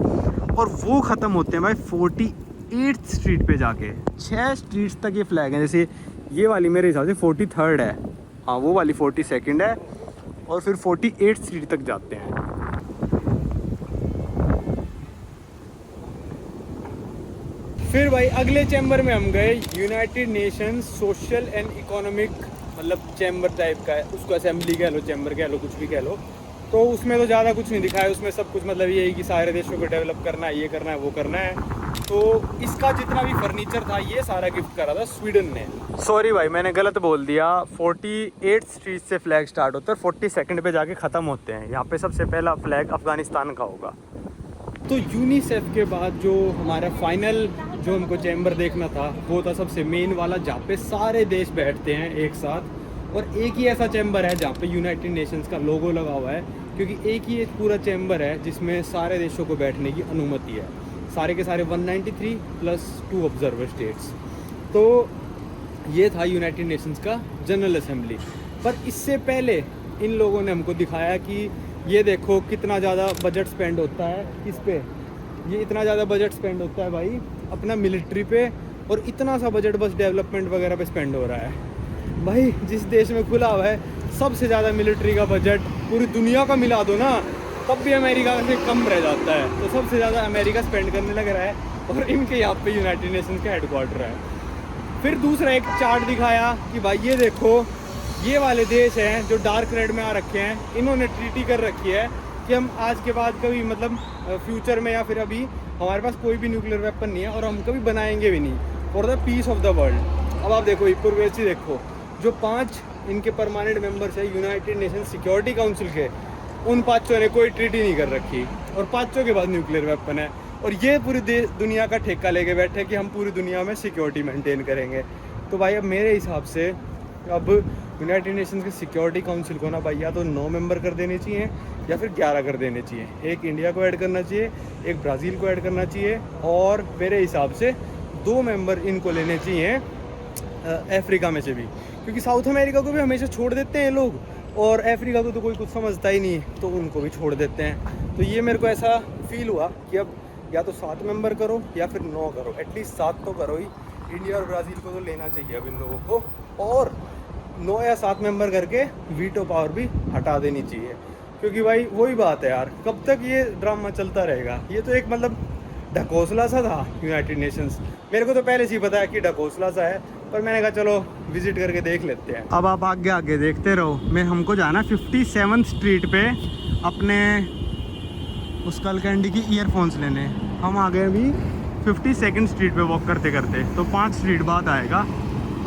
और वो ख़त्म होते हैं भाई 48th स्ट्रीट पे जाके। 6 स्ट्रीट्स तक ये फ्लैग हैं, जैसे ये वाली मेरे हिसाब से 43rd है, हाँ वो वाली 42nd है, और फिर 48th स्ट्रीट तक जाते हैं। फिर भाई अगले चैम्बर में हम गए, United Nations social and economic मतलब चैम्बर टाइप का है, उसको असेंबली कह लो, चैम्बर कह लो, कुछ भी कह लो। तो उसमें तो ज़्यादा कुछ नहीं दिखाया, उसमें सब कुछ मतलब ये है कि सारे देशों को डेवलप करना है, ये करना है, वो करना है। तो इसका जितना भी फर्नीचर था ये सारा गिफ्ट करा था स्वीडन ने। सॉरी भाई मैंने गलत बोल दिया, 48th स्ट्रीट से फ्लैग स्टार्ट होता है, 42nd पे जाके ख़त्म होते हैं। यहाँ पे सबसे पहला फ्लैग अफ़गानिस्तान का होगा। तो यूनिसेफ के बाद जो हमारा फाइनल जो हमको चैम्बर देखना था वो था सबसे मेन वाला, जहाँ पे सारे देश बैठते हैं एक साथ। और एक ही ऐसा चैम्बर है जहाँ पे यूनाइटेड नेशंस का लोगो लगा हुआ है, क्योंकि एक ही एक पूरा चैम्बर है जिसमें सारे देशों को बैठने की अनुमति है, सारे के सारे 193 + 2 ऑब्जर्वर स्टेट्स। तो ये था यूनाइटेड नेशंस का जनरल असेंबली। पर इससे पहले इन लोगों ने हमको दिखाया कि ये देखो कितना ज़्यादा बजट स्पेंड होता है इस पे, ये इतना ज़्यादा बजट स्पेंड होता है भाई अपना मिलिट्री पे, और इतना सा बजट बस डेवलपमेंट वगैरह पे स्पेंड हो रहा है। भाई जिस देश में खुला हुआ है सबसे ज़्यादा मिलिट्री का बजट पूरी दुनिया का मिला दो ना, तब भी अमेरिका से कम रह जाता है। तो सबसे ज़्यादा अमेरिका स्पेंड करने लग रहा है, और इनके यहाँ पे यूनाइटेड नेशंस का हेडक्वार्टर है। फिर दूसरा एक चार्ट दिखाया कि भाई ये देखो, ये वाले देश हैं जो डार्क रेड में आ रखे हैं, इन्होंने ट्रीटी कर रखी है कि हम आज के बाद कभी मतलब फ्यूचर में या फिर अभी हमारे पास कोई भी न्यूक्लियर वेपन नहीं है, और हम कभी बनाएंगे भी नहीं, for the peace of the world. अब आप देखो पूर्वेशी देखो, जो 5 इनके परमानेंट मेंबर्स है यूनाइटेड नेशन सिक्योरिटी काउंसिल के, उन 5 ने कोई ट्रीटी नहीं कर रखी, और 5 के बाद न्यूक्लियर वेपन है। और ये पूरी दुनिया का ठेका लेके बैठे कि हम पूरी दुनिया में सिक्योरिटी मेंटेन करेंगे। तो भाई अब मेरे हिसाब से अब यूनाइटेड नेशंस के सिक्योरिटी काउंसिल को ना भाई या तो 9 मेंबर कर देने चाहिए या फिर 11 कर देने चाहिए। एक इंडिया को ऐड करना चाहिए, एक ब्राज़ील को ऐड करना चाहिए, और मेरे हिसाब से 2 मेंबर इनको लेने चाहिए अफ्रीका में से भी, क्योंकि साउथ अमेरिका को भी हमेशा छोड़ देते हैं लोग, और अफ्रीका को तो कोई कुछ समझता ही नहीं, तो उनको भी छोड़ देते हैं। तो ये मेरे को ऐसा फील हुआ कि अब या तो 7 मेंबर करो या फिर 9 करो, एटलीस्ट 7 तो करो ही। इंडिया और ब्राज़ील को तो लेना चाहिए अब इन लोगों को, और 9 या 7 मेंबर करके वीटो पावर भी हटा देनी चाहिए। क्योंकि भाई वही बात है यार, कब तक ये ड्रामा चलता रहेगा। ये तो एक मतलब ढकोसला सा था यूनाइटेड नेशंस, मेरे को तो पहले से ही पता है कि ढकोसला सा है, पर मैंने कहा चलो विजिट करके देख लेते हैं। अब आप आगे आगे देखते रहो। मैं हमको जाना 57th स्ट्रीट पे अपने स्कल कैंडी की ईयरफोन्स लेने। हम आ गए अभी 52nd स्ट्रीट पे वॉक करते करते, तो 5 स्ट्रीट बाद आएगा।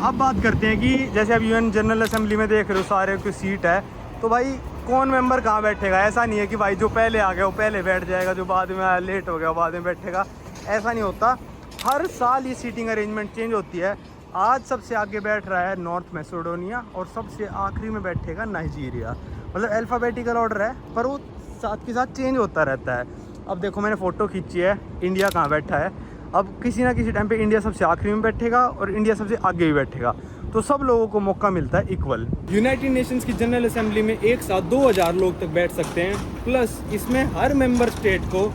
अब बात करते हैं कि जैसे अब यूएन जनरल असेंबली में देख रहे हो सारे की सीट है, तो भाई कौन मेंबर कहाँ बैठेगा। ऐसा नहीं है कि भाई जो पहले आ गया वो पहले बैठ जाएगा, जो बाद में आया लेट हो गया बाद में बैठेगा, ऐसा नहीं होता। हर साल ये सीटिंग अरेंजमेंट चेंज होती है। आज सबसे आगे बैठ रहा है नॉर्थ मैसेडोनिया और सबसे आखिरी में बैठेगा नाइजीरिया। मतलब अल्फ़ाबेटिकल ऑर्डर है पर वो साथ के साथ चेंज होता रहता है। अब देखो मैंने फ़ोटो खींची है, इंडिया कहाँ बैठा है। अब किसी ना किसी टाइम पे इंडिया सबसे आखिरी में बैठेगा और इंडिया सबसे आगे भी बैठेगा, तो सब लोगों को मौका मिलता है इक्वल। यूनाइटेड नेशंस की जनरल असेंबली में एक साथ 2000 लोग तक बैठ सकते हैं। प्लस इसमें हर मेंबर स्टेट को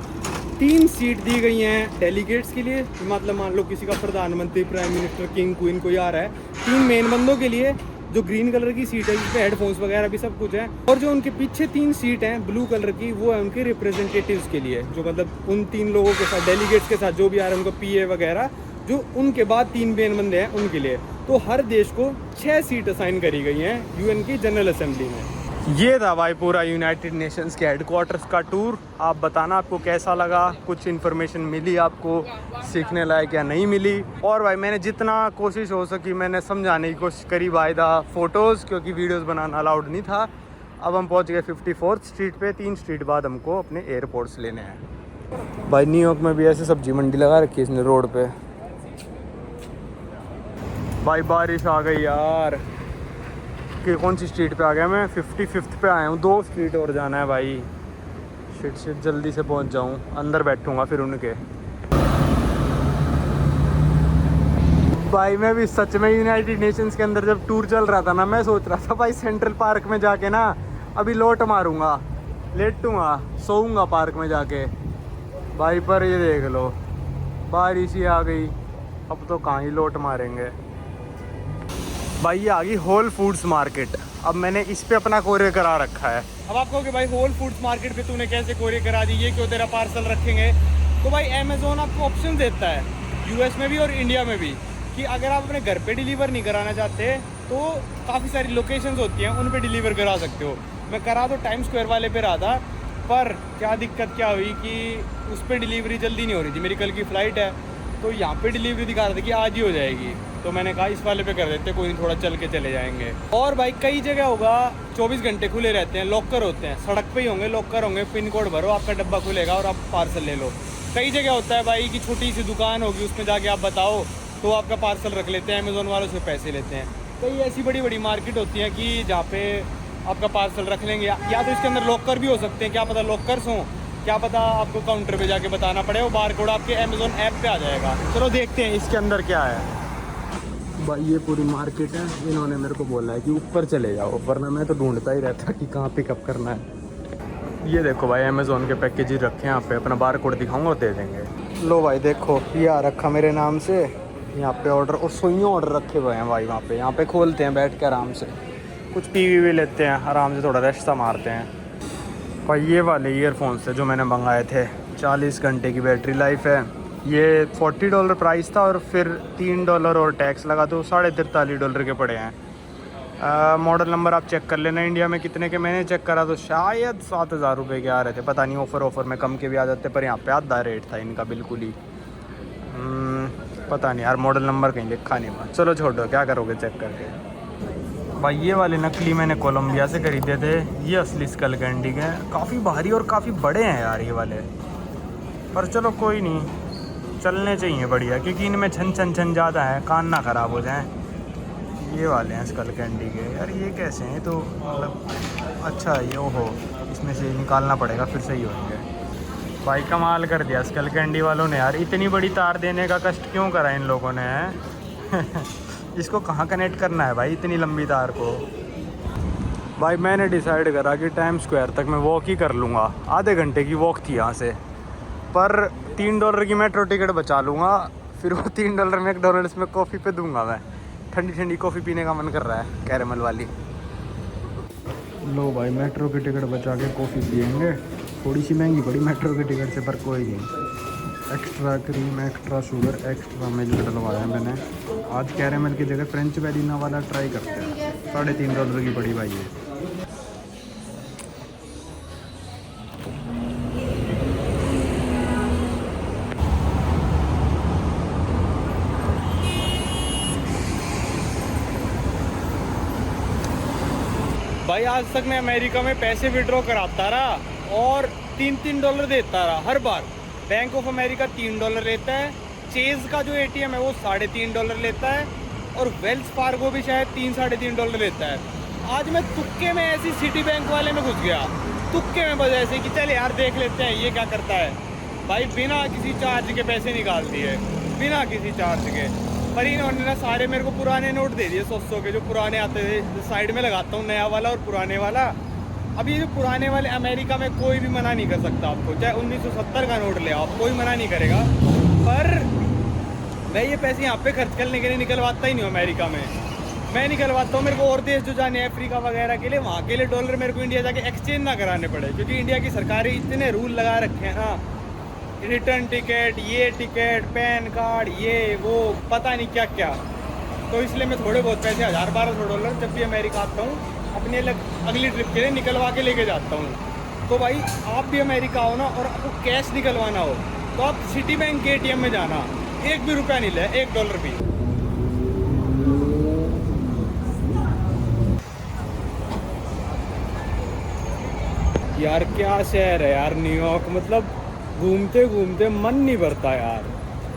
3 सीट दी गई हैं डेलीगेट्स के लिए। मतलब मान लो किसी का प्रधानमंत्री, प्राइम मिनिस्टर, किंग, क्वीन कोई आ रहा है। 3 मेन बंदों के लिए जो ग्रीन कलर की सीट है जिसमें हेडफोन्स वगैरह भी सब कुछ है, और जो उनके पीछे 3 सीट हैं ब्लू कलर की, वो है उनके रिप्रेजेंटेटिव्स के लिए, जो मतलब उन 3 लोगों के साथ डेलीगेट्स के साथ जो भी आ रहे हैं उनको पीए वगैरह, जो उनके बाद 3 मेन बंदे हैं उनके लिए। तो हर देश को 6 सीट असाइन करी गई हैं यूएन की जनरल असेंबली में। ये था भाई पूरा यूनाइटेड नेशंस के हेडक्वार्टर्स का टूर। आप बताना आपको कैसा लगा, कुछ इन्फॉर्मेशन मिली आपको सीखने लायक या नहीं मिली। और भाई मैंने जितना कोशिश हो सकी मैंने समझाने की कोशिश करी बाय द फोटोज़, क्योंकि वीडियोस बनाना अलाउड नहीं था। अब हम पहुंच गए 54th स्ट्रीट पे। 3 स्ट्रीट बाद हमको अपने एयरपोर्ट्स लेने हैं। भाई न्यूयॉर्क में भी ऐसे सब्जी मंडी लगा रखी है इसने रोड पे। भाई बारिश आ गई यार। कि कौन सी स्ट्रीट पे आ गया मैं? 55th पे आया हूँ। 2 स्ट्रीट और जाना है भाई। शिट जल्दी से पहुँच जाऊँ, अंदर बैठूँगा फिर उनके। भाई मैं भी सच में यूनाइटेड नेशंस के अंदर जब टूर चल रहा था ना, मैं सोच रहा था भाई सेंट्रल पार्क में जाके ना अभी लोट मारूंगा, लेटूंगा, सोऊंगा पार्क में जाके भाई। पर ये देख लो बारिश ही आ गई, अब तो कहाँ ही लोट मारेंगे भाई। ये आ गई होल फूड्स मार्केट। अब मैंने इस पे अपना कोरियर करा रखा है। अब आप कहोगे भाई होल फूड्स मार्केट पे तूने कैसे कोरियर करा दी, ये क्यों तेरा पार्सल रखेंगे? तो भाई अमेज़ोन आपको ऑप्शन देता है यूएस में भी और इंडिया में भी, कि अगर आप अपने घर पे डिलीवर नहीं कराना चाहते तो काफ़ी सारी लोकेशंस होती हैं उन पे डिलीवर करा सकते हो। मैं करा तो टाइम स्क्वायर वाले पे रहा था, पर क्या दिक्कत क्या हुई कि उस पर डिलीवरी जल्दी नहीं हो रही थी। मेरी कल की फ़्लाइट है तो यहाँ पे डिलीवरी दिखा रहा था कि आज ही हो जाएगी, तो मैंने कहा इस वाले पे कर देते, कोई नहीं थोड़ा चल के चले जाएंगे। और भाई कई जगह होगा 24 घंटे खुले रहते हैं, लॉकर होते हैं, सड़क पे ही होंगे लॉकर होंगे, पिन कोड भरो आपका डब्बा खुलेगा और आप पार्सल ले लो। कई जगह होता है भाई कि छोटी सी दुकान होगी उसमें जाके आप बताओ तो आपका पार्सल रख लेते हैं, अमेज़ोन वालों से पैसे लेते हैं। कई ऐसी बड़ी बड़ी मार्केट होती हैं कि जहाँ पे आपका पार्सल रख लेंगे, या तो इसके अंदर लॉकर भी हो सकते हैं, क्या पता लॉकर्स हों, क्या पता आपको काउंटर पे जाके बताना पड़े, वो बार कोड आपके अमेज़ोन ऐप पे आ जाएगा। चलो देखते हैं इसके अंदर क्या है। भाई ये पूरी मार्केट है, इन्होंने मेरे को बोला है कि ऊपर चले जाओ, वरना मैं तो ढूंढता ही रहता कि कहाँ पिकअप करना है। ये देखो भाई अमेज़ोन के पैकेज ही रखे हैं यहाँ पे, अपना बार कोड दिखाऊंगा और दे देंगे। लो भाई देखो ये आ रखा मेरे नाम से यहाँ पे ऑर्डर, और सोइयों ऑर्डर रखे हुए हैं भाई वहाँ पे। यहाँ पे खोलते हैं बैठ के आराम से, कुछ पी भी लेते हैं आराम से, थोड़ा रेस्ट सा मारते हैं। भाई ये वाले ईयरफोन्स है जो मैंने मंगाए थे, 40 घंटे की बैटरी लाइफ है। ये $40 प्राइस था और फिर $3 और टैक्स लगा तो $43 के पड़े हैं। मॉडल नंबर आप चेक कर लेना इंडिया में कितने के। मैंने चेक करा तो शायद 7,000 रुपये के आ रहे थे, पता नहीं ऑफ़र में कम के भी आ जाते, पर यहाँ पे आधा रेट था इनका बिल्कुल ही। पता नहीं यार, मॉडल नंबर कहीं लिखा नहीं हुआ। चलो छोड़ो, क्या करोगे चेक करके। भाई ये वाले नकली मैंने कोलंबिया से खरीदे थे, ये असली स्कल कैंडी के हैं। काफ़ी भारी और काफ़ी बड़े हैं यार ये वाले, पर चलो कोई नहीं, चलने चाहिए बढ़िया, क्योंकि इनमें छन छन छन ज़्यादा है, कान ना ख़राब हो जाएं। ये वाले हैं स्कल कैंडी के यार। ये कैसे हैं? तो मतलब अच्छा ये हो, इसमें से निकालना पड़ेगा फिर सही होंगे। भाई कमाल कर दिया स्कल कैंडी वालों ने यार, इतनी बड़ी तार देने का कष्ट क्यों करा इन लोगों ने इसको कहाँ कनेक्ट करना है भाई इतनी लंबी तार को। भाई मैंने डिसाइड करा कि टाइम स्क्वायर तक मैं वॉक ही कर लूँगा। आधे घंटे की वॉक थी यहाँ से, पर $3 की मेट्रो टिकट बचा लूँगा, फिर वो $3 मैकडॉनल्ड्स में कॉफ़ी पे दूंगा मैं। ठंडी ठंडी कॉफ़ी पीने का मन कर रहा है, कैरेमल वाली। लो भाई मेट्रो की टिकट बचा के कॉफ़ी पियेंगे। थोड़ी सी महंगी पड़ी मेट्रो की टिकट से, पर कोई नहीं। Extra cream, extra sugar, extra milk डलवाया मैंने। आज कैरेमल की जगह फ्रेंच वेलिना वाला ट्राई करते हैं। $3.5 की पड़ी भाई ये। भाई आज तक मैं अमेरिका में पैसे विड्रॉ कराता रहा और $3 देता रहा हर बार। बैंक ऑफ अमेरिका $3 लेता है, चेज का जो ATM है वो $3.5 लेता है, और वेल्स फार्गो भी शायद $3-3.5 लेता है। आज मैं तुक्के में ऐसी सिटी बैंक वाले में घुस गया, तुक्के में बस ऐसे कि चल यार देख लेते हैं ये क्या करता है। भाई बिना किसी चार्ज के पैसे निकाल दिए, बिना किसी चार्ज के। पर इन्होंने ना सारे मेरे को पुराने नोट दे दिए 100 के, जो पुराने आते थे। साइड में लगाता हूँ नया वाला और पुराने वाला। अब ये जो पुराने वाले अमेरिका में कोई भी मना नहीं कर सकता आपको, चाहे 1970 का नोट ले आओ, कोई मना नहीं करेगा। पर मैं ये पैसे यहाँ पे खर्च करने के लिए निकलवाता ही नहीं हूँ अमेरिका में। मैं निकलवाता हूँ मेरे को और देश जो जाने अफ्रीका वगैरह के लिए, वहाँ के लिए डॉलर मेरे को इंडिया जाके एक्सचेंज ना कराने पड़े, क्योंकि इंडिया की सरकारें इतने रूल लगा रखे हैं ना, रिटर्न टिकट, ये टिकट, पैन कार्ड, ये वो पता नहीं क्या क्या। तो इसलिए मैं थोड़े बहुत पैसे $1000-1200 जब भी अमेरिका आता हूँ अपने अगली ट्रिप के लिए निकलवा के लेके जाता हूँ। तो भाई आप भी अमेरिका आओ ना और आपको कैश निकलवाना हो तो आप सिटी बैंक के ATM में जाना, एक भी रुपया नहीं ले, $1 भी। यार क्या शहर है यार न्यूयॉर्क, मतलब घूमते घूमते मन नहीं भरता यार।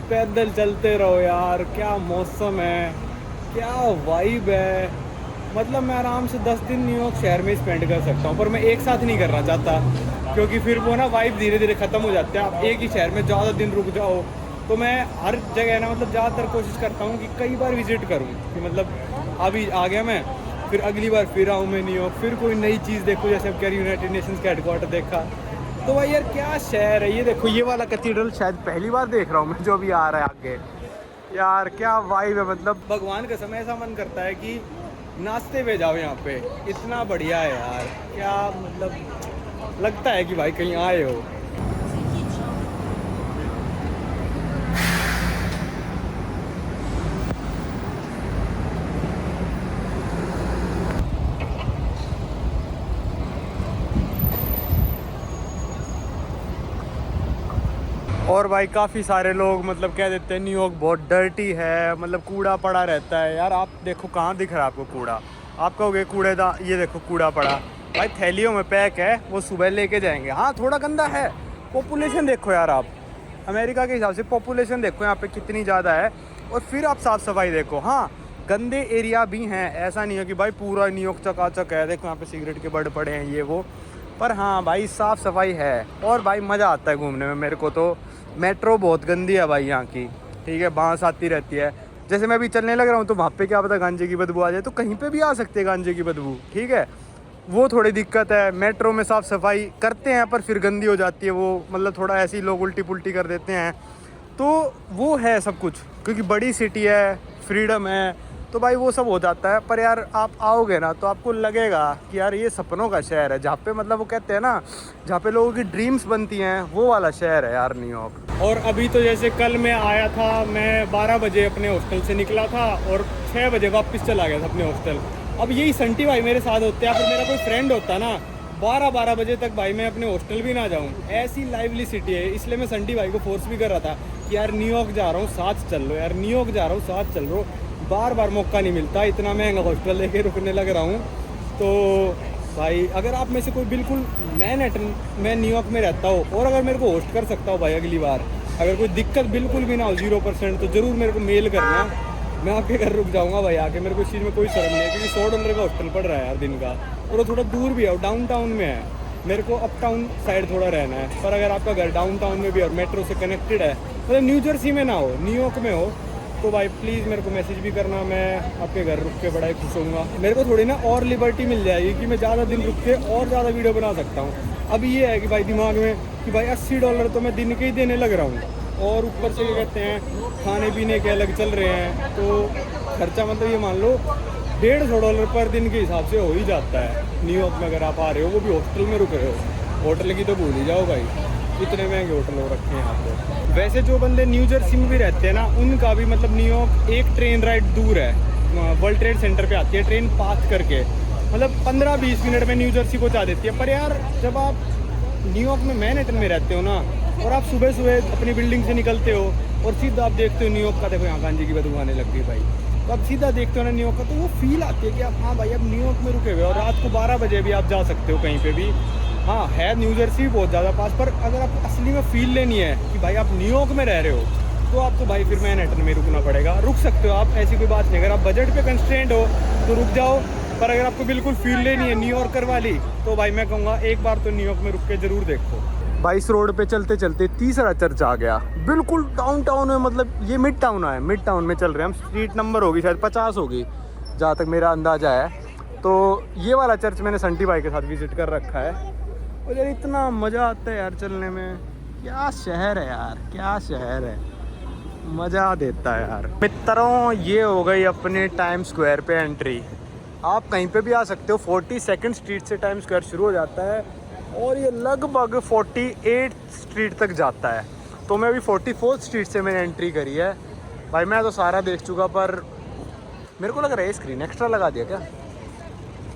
पैदल चलते रहो यार, क्या मौसम है, क्या वाइब है। मतलब मैं आराम से 10 दिन न्यूयॉर्क शहर में स्पेंड कर सकता हूँ, पर मैं एक साथ नहीं करना चाहता, क्योंकि फिर वो ना वाइब धीरे धीरे ख़त्म हो जाती है। आप एक ही शहर में ज़्यादा दिन रुक जाओ, तो मैं हर जगह ना मतलब ज़्यादातर कोशिश करता हूँ कि कई बार विज़िट करूँ, कि मतलब अभी आ गया मैं, फिर अगली बार फिर आऊँ मैं न्यूयॉर्क, फिर कोई नई चीज़ देखूँ। जैसे अब क्या यूनाइटेड नेशंस का हेडक्वार्टर देखा, तो भाई यार क्या शहर है। ये देखो ये वाला कैथीड्रल शायद पहली बार देख रहा हूँ मैं, जो भी आ रहा है आगे। यार क्या वाइब है, मतलब भगवान का समय ऐसा मन करता है कि नाचते हुए जाओ यहाँ पे, इतना बढ़िया है यार। क्या मतलब लगता है कि भाई कहीं आए हो। और भाई काफ़ी सारे लोग मतलब कह देते हैं न्यूयॉर्क बहुत डर्टी है, मतलब कूड़ा पड़ा रहता है। यार आप देखो कहाँ दिख रहा है आपको कूड़ा, आप कहोगे कूड़ेदान, ये देखो कूड़ा पड़ा, भाई थैलियों में पैक है, वो सुबह लेके जाएंगे। हाँ थोड़ा गंदा है, पॉपुलेशन देखो यार आप, अमेरिका के हिसाब से पॉपुलेशन देखो यहाँ पे कितनी ज़्यादा है, और फिर आप साफ़ सफाई देखो। हाँ गंदे एरिया भी हैं, ऐसा नहीं है कि भाई पूरा न्यूयॉर्क चकाचक है, देखो यहाँ पे सिगरेट के बड़ पड़े हैं ये वो, पर हाँ भाई साफ़ सफाई है। और भाई मज़ा आता है घूमने में। मेरे को तो मेट्रो बहुत गंदी है भाई यहाँ की, ठीक है, बांस आती रहती है। जैसे मैं अभी चलने लग रहा हूँ तो वहाँ पे क्या पता गांजे की बदबू आ जाए, तो कहीं पे भी आ सकती है गांजे की बदबू, ठीक है, वो थोड़ी दिक्कत है। मेट्रो में साफ़ सफाई करते हैं पर फिर गंदी हो जाती है वो, मतलब थोड़ा ऐसे ही लोग उल्टी पुल्टी कर देते हैं, तो वो है सब कुछ, क्योंकि बड़ी सिटी है, फ्रीडम है, तो भाई वो सब हो जाता है। पर यार आप आओगे ना तो आपको लगेगा कि यार ये सपनों का शहर है, जहाँ पे मतलब वो कहते हैं ना, जहाँ पे लोगों की ड्रीम्स बनती हैं, वो वाला शहर है यार न्यूयॉर्क। और अभी तो जैसे कल मैं आया था, मैं 12 बजे अपने हॉस्टल से निकला था और 6 बजे वापस चला गया था अपने हॉस्टल। अब यही संटी भाई मेरे साथ होते हैं, फिर मेरा कोई फ्रेंड होता ना, 12 बजे तक भाई मैं अपने हॉस्टल भी ना जाऊँ। ऐसी लाइवली सिटी है, इसलिए मैं संटी भाई को फोर्स भी कर रहा था कि यार न्यूयॉर्क जा रहा हूँ साथ चल लो, यार न्यूयॉर्क जा रहा हूँ साथ चल लो। बार बार मौका नहीं मिलता, इतना महंगा हॉस्टल लेके रुकने लग रहा हूँ। तो भाई अगर आप में से कोई बिल्कुल मैं न्यूयॉर्क में रहता हूँ और अगर मेरे को होस्ट कर सकता हूँ भाई अगली बार, अगर कोई दिक्कत बिल्कुल भी ना हो 0%, तो ज़रूर मेरे को मेल करना, मैं आपके घर रुक जाऊँगा भाई आके। मेरे को इस चीज़ में कोई शर्म नहीं है, क्योंकि $100 का हॉस्टल पड़ रहा है यार दिन का, और वो थोड़ा दूर भी है, डाउन टाउन में है। मेरे को अप टाउन साइड थोड़ा रहना है, पर अगर आपका घर डाउन टाउन में भी और मेट्रो से कनेक्टेड है, मतलब न्यू जर्सी में ना हो, न्यूयॉर्क में हो, तो भाई प्लीज़ मेरे को मैसेज भी करना, मैं आपके घर रुक के बड़ा ही खुश होऊंगा। मेरे को थोड़ी ना और लिबर्टी मिल जाएगी कि मैं ज़्यादा दिन रुक के और ज़्यादा वीडियो बना सकता हूँ। अब ये है कि भाई दिमाग में कि भाई $80 तो मैं दिन के ही देने लग रहा हूँ, और ऊपर से क्या कहते हैं खाने पीने के अलग चल रहे हैं, तो खर्चा मतलब ये मान लो $150 पर दिन के हिसाब से हो ही जाता है न्यूयॉर्क में। अगर आप आ रहे हो, वो भी हॉस्टल में रुक रहे हो, होटल की तो भूल ही जाओ भाई, इतने महंगे होटल हो रखे हैं यहाँ पे। वैसे जो बंदे न्यू जर्सी में भी रहते हैं ना, उनका भी मतलब न्यूयॉर्क एक ट्रेन राइड दूर है, वर्ल्ड ट्रेड सेंटर पे आती है ट्रेन पास करके, मतलब 15-20 मिनट में न्यू जर्सी पहुँचा देती है। पर यार जब आप न्यूयॉर्क में मैनहट्टन में रहते हो ना, और आप सुबह सुबह अपनी बिल्डिंग से निकलते हो और सीधा आप देखते हो न्यूयॉर्क का, देखो यहाँ गांजे की बदबू आने लग गई भाई। तो आप सीधा देखते हो ना न्यूयॉर्क का, तो वो फील आती है कि आप हाँ भाई अब न्यूयॉर्क में रुके हुए और रात को 12 बजे भी आप जा सकते हो कहीं पे भी। हाँ है न्यू जर्सी भी बहुत ज़्यादा पास, पर अगर आपको असली में फील लेनी है कि भाई आप न्यूयॉर्क में रह रहे हो तो आपको भाई फिर मैनहट्टन में रुकना पड़ेगा। रुक सकते हो आप, ऐसी कोई बात नहीं, अगर आप बजट पे कंस्ट्रेंट हो तो रुक जाओ, पर अगर आपको बिल्कुल फील लेनी है न्यूयॉर्कर वाली तो भाई मैं कहूँगा एक बार तो न्यूयॉर्क में रुक के ज़रूर देखो। भाई इस रोड पे चलते चलते तीसरा चर्च आ गया, बिल्कुल डाउनटाउन में, मतलब ये मिड टाउन है, मिड टाउन में चल रहे हैं हम। स्ट्रीट नंबर होगी शायद 50 होगी जहाँ तक मेरा अंदाज़ा है। तो ये वाला चर्च मैंने संटी भाई के साथ विजिट कर रखा है और यार इतना मज़ा आता है यार चलने में। क्या शहर है यार, क्या शहर है, मज़ा देता है यार। मित्रों ये हो गई अपने टाइम स्क्वायर पे एंट्री। आप कहीं पे भी आ सकते हो, 42nd स्ट्रीट से टाइम स्क्वायर शुरू हो जाता है और ये लगभग 48 स्ट्रीट तक जाता है। तो मैं अभी 44th स्ट्रीट से मैंने एंट्री करी है। भाई मैं तो सारा देख चुका, पर मेरे को लग रहा है स्क्रीन एक्स्ट्रा लगा दिया क्या।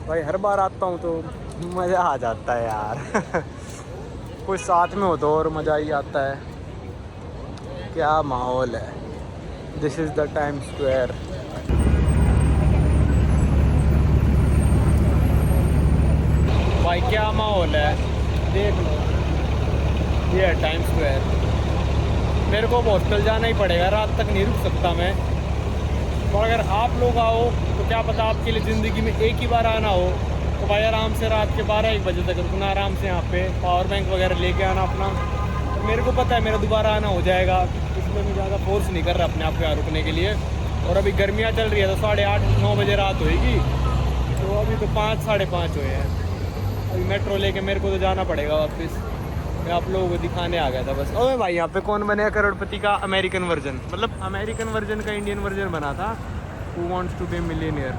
भाई हर बार आता हूँ तो मज़ा आ जाता है यार कोई साथ में हो तो और मज़ा ही आता है। क्या माहौल है, this is the time square. भाई क्या माहौल है, देख लो, ये है टाइम स्क्वायर। मेरे को हॉस्टल जाना ही पड़ेगा, रात तक नहीं रुक सकता मैं। और अगर आप लोग आओ तो क्या पता आपके लिए ज़िंदगी में एक ही बार आना हो, तो भाई आराम से रात के 12-1 बजे तक रुकना, आराम से यहाँ पे पावर बैंक वगैरह लेके आना अपना। तो मेरे को पता है मेरा दोबारा आना हो जाएगा, इसलिए मैं ज़्यादा फोर्स नहीं कर रहा अपने आप को यहाँ रुकने के लिए। और अभी गर्मियाँ चल रही है तो 8:30-9 बजे रात होएगी, तो अभी तो 5-5:30 हुए हैं। अभी मेट्रो लेके मेरे को तो जाना पड़ेगा वापस। मैं आप लोगों को दिखाने आ गया था बस। ओए भाई यहाँ पे कौन बनेगा करोड़पति का अमेरिकन वर्जन, मतलब अमेरिकन वर्जन का इंडियन वर्जन बना था, who wants to be millionaire.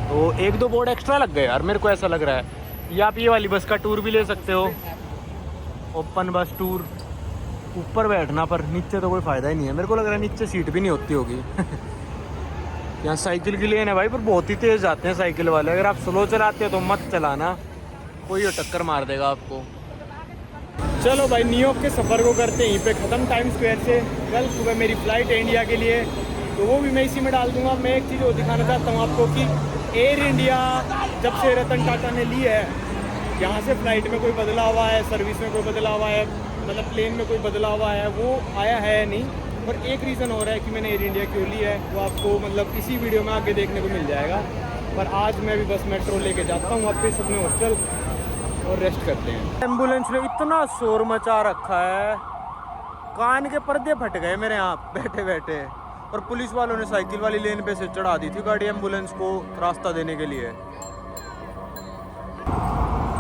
तो 1-2 बोर्ड एक्स्ट्रा लग गए यार, मेरे को ऐसा लग रहा है। या आप ये वाली बस का टूर भी ले सकते हो, ओपन बस टूर। ऊपर बैठना, पर नीचे तो कोई फ़ायदा ही नहीं है। मेरे को लग रहा है नीचे सीट भी नहीं होती होगी यहाँ साइकिल के लिए ना भाई, पर बहुत ही तेज़ जाते हैं साइकिल वाले। अगर आप स्लो चलाते हो तो मत चलाना, कोई टक्कर मार देगा आपको। चलो भाई न्यूयॉर्क के सफ़र को करते यहीं पे ख़त्म टाइम स्क्वायर से। कल सुबह मेरी फ़्लाइट है इंडिया के लिए, तो वो भी मैं इसी में डाल दूंगा। मैं एक चीज़ और दिखाना चाहता हूँ आपको कि एयर इंडिया जब से रतन टाटा ने ली है, यहाँ से फ़्लाइट में कोई बदलाव आया है, सर्विस में कोई बदलाव आया है, मतलब प्लेन में कोई बदलाव आया है, वो आया है नहीं। और एक रीज़न हो रहा है कि मैंने एयर इंडिया क्यों ली है, वो आपको मतलब इसी वीडियो में आगे देखने को मिल जाएगा। पर आज मैं भी बस मेट्रो लेके जाता हूँ वापस अपने हॉस्टल और रेस्ट करते हैं। एम्बुलेंस ने इतना शोर मचा रखा है, कान के पर्दे फट गए मेरे यहाँ बैठे बैठे। और पुलिस वालों ने साइकिल वाली लेन पे से चढ़ा दी थी गाड़ी एम्बुलेंस को रास्ता देने के लिए।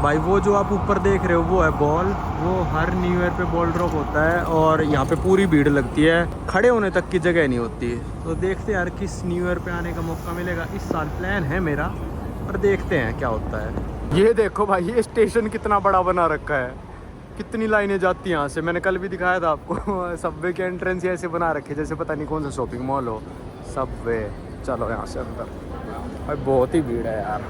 भाई वो जो आप ऊपर देख रहे हो वो है बॉल, वो हर न्यू ईयर पे बॉल ड्रॉप होता है और यहाँ पे पूरी भीड़ लगती है, खड़े होने तक की जगह नहीं होती। तो देखते हैं यार किस न्यू ईयर पे आने का मौका मिलेगा। इस साल प्लान है मेरा, पर देखते हैं क्या होता है। ये देखो भाई ये स्टेशन कितना बड़ा बना रखा है, कितनी लाइनें जाती हैं यहाँ से। मैंने कल भी दिखाया था आपको सबवे के एंट्रेंस ऐसे बना रखे जैसे पता नहीं कौन सा शॉपिंग मॉल हो। सबवे, चलो यहाँ से अंदर। भाई बहुत ही भीड़ है यार।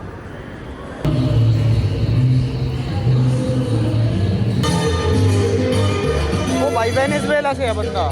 वो भाई वेनेजुएला से है बंदा।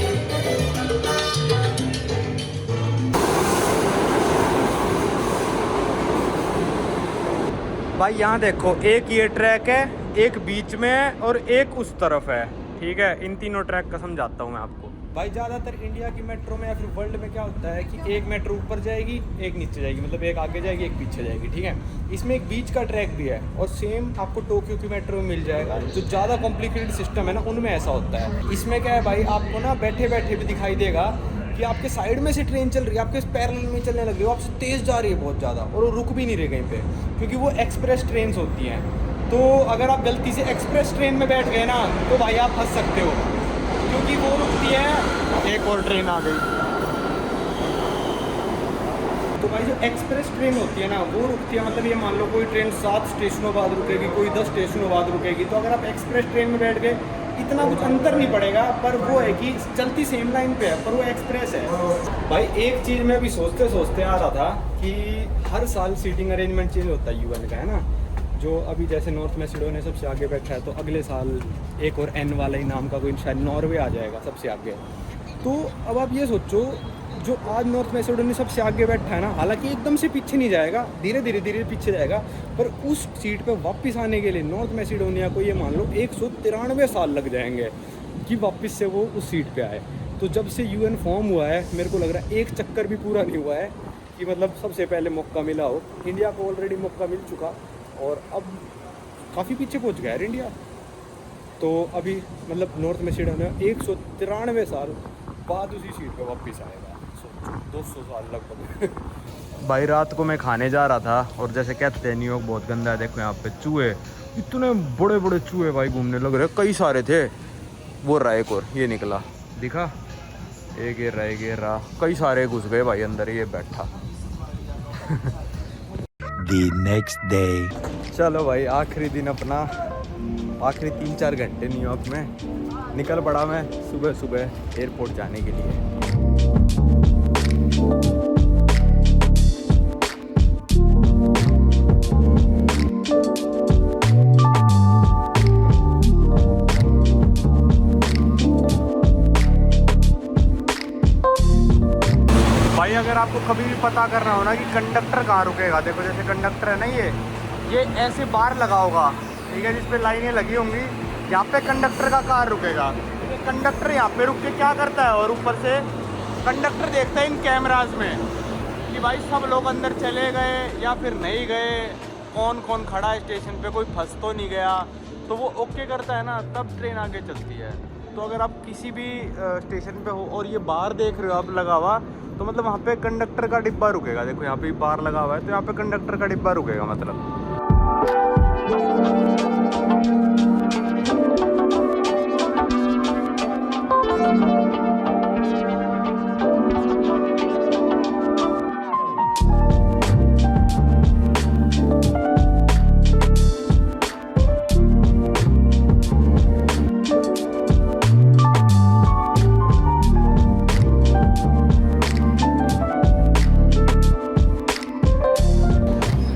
भाई यहाँ देखो, एक ये ट्रैक है, एक बीच में है और एक उस तरफ है, ठीक है। इन तीनों ट्रैक का समझाता हूँ मैं आपको। भाई ज़्यादातर इंडिया की मेट्रो में या फिर वर्ल्ड में क्या होता है कि एक मेट्रो ऊपर जाएगी, एक नीचे जाएगी, मतलब एक आगे जाएगी एक पीछे जाएगी, ठीक है। इसमें एक बीच का ट्रैक भी है और सेम आपको टोक्यो की मेट्रो में मिल जाएगा। जो ज़्यादा कॉम्प्लिकेटेड सिस्टम है ना उनमें ऐसा होता है। इसमें क्या है भाई, आपको ना बैठे बैठे भी दिखाई देगा कि आपके साइड में से ट्रेन चल रही है, आपके पैरेलल में चलने लग रही है, आपसे तेज़ जा रही है बहुत ज़्यादा और वो रुक भी नहीं रही कहीं पे, क्योंकि वो एक्सप्रेस ट्रेन होती हैं। तो अगर आप गलती से एक्सप्रेस ट्रेन में बैठ गए ना तो भाई आप फंस सकते हो, क्योंकि वो रुकती है। एक और ट्रेन आ गई। तो भाई जो एक्सप्रेस ट्रेन होती है ना वो रुकती है, मतलब ये मान लो कोई ट्रेन 7 स्टेशनों बाद रुकेगी, कोई 10 स्टेशनों बाद रुकेगी। तो अगर आप एक्सप्रेस ट्रेन में बैठ गए इतना कुछ अंतर नहीं पड़ेगा, पर वो है कि चलती सेम लाइन पे है पर वो एक्सप्रेस है। भाई एक चीज़ मैं अभी सोचते सोचते आ रहा था कि हर साल सीटिंग अरेंजमेंट चेंज होता है यूएन का, है ना। जो अभी जैसे नॉर्थ मैसेडोनिया सबसे आगे बैठा है, तो अगले साल एक और एन वाला ही नाम का कोई शायद नॉर्वे आ जाएगा सबसे आगे। तो अब आप ये सोचो, जो आज नॉर्थ मैसेडोनिया सबसे आगे बैठा है ना, हालांकि एकदम से पीछे नहीं जाएगा, धीरे धीरे पीछे जाएगा, पर उस सीट पे वापस आने के लिए नॉर्थ मैसेडोनिया को ये मान लो 193 साल लग जाएंगे कि वापस से वो उस सीट पे आए। तो जब से यूएन फॉर्म हुआ है, मेरे को लग रहा है एक चक्कर भी पूरा नहीं हुआ है कि मतलब सबसे पहले मौका मिला हो। इंडिया को ऑलरेडी मौका मिल चुका और अब काफ़ी पीछे पहुंच गया है इंडिया। तो अभी मतलब नॉर्थ मैसेडोनिया 193 साल बाद उसी सीट पे वापस आएगा, 200 साल लगभग। भाई रात को मैं खाने जा रहा था और जैसे कहते हैं न्यूयॉर्क बहुत गंदा है, देखो यहाँ पे चूहे, इतने बड़े बड़े चूहे भाई घूमने लग रहे, कई सारे थे। वो रहा एक और, ये निकला, दिखा, एक गिर रहा, कई सारे घुस गए भाई अंदर, ये बैठा। The next day. चलो भाई आखिरी दिन अपना, आखिरी 3-4 घंटे न्यूयॉर्क में निकल पड़ा मैं सुबह सुबह एयरपोर्ट जाने के लिए। भाई अगर आपको कभी भी पता करना हो ना कि कंडक्टर कहाँ रुकेगा, देखो जैसे कंडक्टर है ना, ये ऐसे बार लगा होगा, ठीक है, जिस पे लाइनें लगी होंगी, यहाँ पे कंडक्टर का कार रुकेगा। कंडक्टर यहाँ पे रुक के क्या करता है, और ऊपर से कंडक्टर देखता है इन कैमराज में कि भाई सब लोग अंदर चले गए या फिर नहीं गए, कौन कौन खड़ा है स्टेशन पे, कोई फंस तो नहीं गया। तो वो ओके करता है ना, तब ट्रेन आगे चलती है। तो अगर आप किसी भी स्टेशन पे हो और ये बार देख रहे हो आप लगा हुआ, तो मतलब वहाँ पे कंडक्टर का डिब्बा रुकेगा। देखो यहाँ पे बार लगा हुआ है, तो यहाँ पे कंडक्टर का डिब्बा रुकेगा मतलब।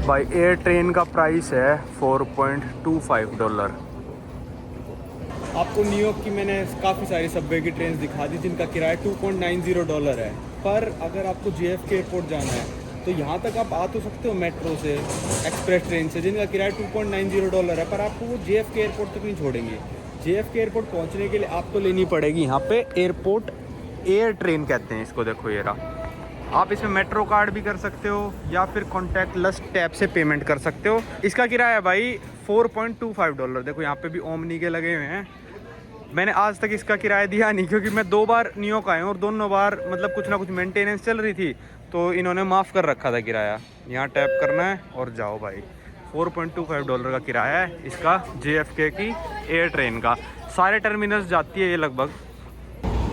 भाई एयर ट्रेन का प्राइस है $4.25। आपको न्यूयॉर्क की मैंने काफ़ी सारी सबवे की ट्रेन दिखा दी जिनका किराया $2.90 है। पर अगर आपको JFK एयरपोर्ट जाना है तो यहाँ तक आप आ तो सकते हो मेट्रो से, एक्सप्रेस ट्रेन से, जिनका किराया $2.90 है, पर आपको वो JFK एयरपोर्ट तक नहीं छोड़ेंगे। JFK एयरपोर्ट पहुँचने के लिए आपको लेनी पड़ेगी यहाँ पे एयरपोर्ट एयर ट्रेन कहते हैं इसको। देखो ये रहा, आप इसमें मेट्रो कार्ड भी कर सकते हो या फिर कॉन्टैक्टलेस टैप से पेमेंट कर सकते हो। इसका किराया भाई $4.25। देखो यहाँ पे भी ओमनी के लगे हुए हैं। मैंने आज तक इसका किराया दिया नहीं, क्योंकि मैं 2 बार न्यूयॉर्क आया हूँ और दोनों बार मतलब कुछ ना कुछ मेंटेनेंस चल रही थी, तो इन्होंने माफ़ कर रखा था किराया। यहाँ टैप करना है और जाओ भाई। $4.25 का किराया है इसका JFK की एयर ट्रेन का। सारे टर्मिनल्स जाती है ये लगभग।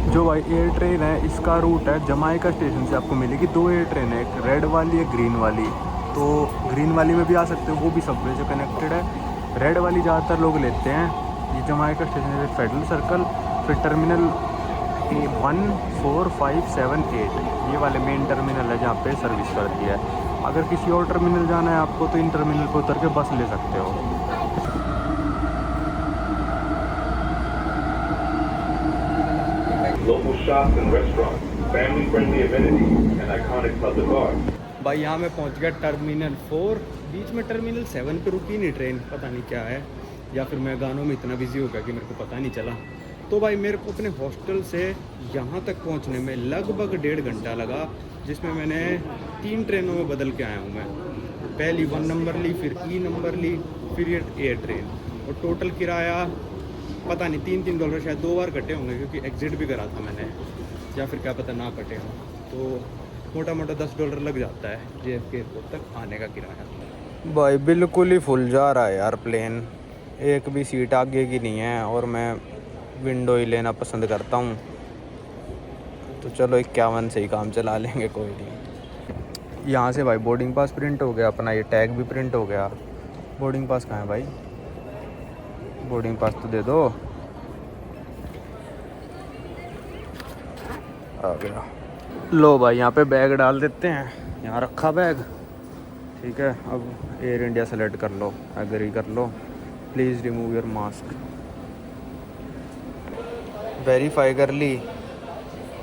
जो भाई एयर ट्रेन है इसका रूट है जमाइका स्टेशन से आपको मिलेगी 2 एयर ट्रेन है, एक रेड वाली एक ग्रीन वाली। तो ग्रीन वाली में भी आ सकते हो, वो भी सबवे से कनेक्टेड है। रेड वाली ज़्यादातर लोग लेते हैं। ये जमाइका स्टेशन है, फेडरल सर्कल, फिर टर्मिनल 1, 4, 5, 7, 8 ये वाले मेन टर्मिनल है जहाँ पे सर्विस करती है। अगर किसी और टर्मिनल जाना है आपको तो इन टर्मिनल पर उतर के बस ले सकते हो। Local shops and restaurants, family-friendly amenities, and iconic public art. भाई यहाँ मैं पहुँच गया टर्मिनल 4। बीच में टर्मिनल 7 पे रुकी नहीं ट्रेन, पता नहीं क्या है, या फिर मैं गानों में इतना बिजी हो गया कि मेरे को पता नहीं चला। तो भाई मेरे को अपने हॉस्टल से यहाँ तक पहुँचने में लगभग 1.5 घंटा लगा, जिसमें मैंने 3 ट्रेनों में बदल के आया हूँ मैं। पहली 1 नंबर ली, फिर E नंबर ली, फिर ये एयर ट्रेन। और टोटल किराया पता नहीं $3 शायद 2 बार कटे होंगे, क्योंकि एग्जिट भी करा था मैंने, या फिर क्या पता ना कटे हों। तो मोटा मोटा $10 लग जाता है JFK एयरपोर्ट तक आने का किराया। भाई बिल्कुल ही फुल जा रहा है यार प्लेन, एक भी सीट आगे की नहीं है, और मैं विंडो ही लेना पसंद करता हूँ। तो चलो 51 से ही काम चला लेंगे, कोई नहीं। यहाँ से भाई बोर्डिंग पास प्रिंट हो गया अपना, ये टैग भी प्रिंट हो गया। बोर्डिंग पास कहाँ है भाई? बोर्डिंग पास तो दे दो। आ गया। लो भाई यहाँ पे बैग डाल देते हैं, यहाँ रखा बैग, ठीक है। अब एयर इंडिया सेलेक्ट कर लो, एग्री कर लो, please remove your mask, verify कर ली।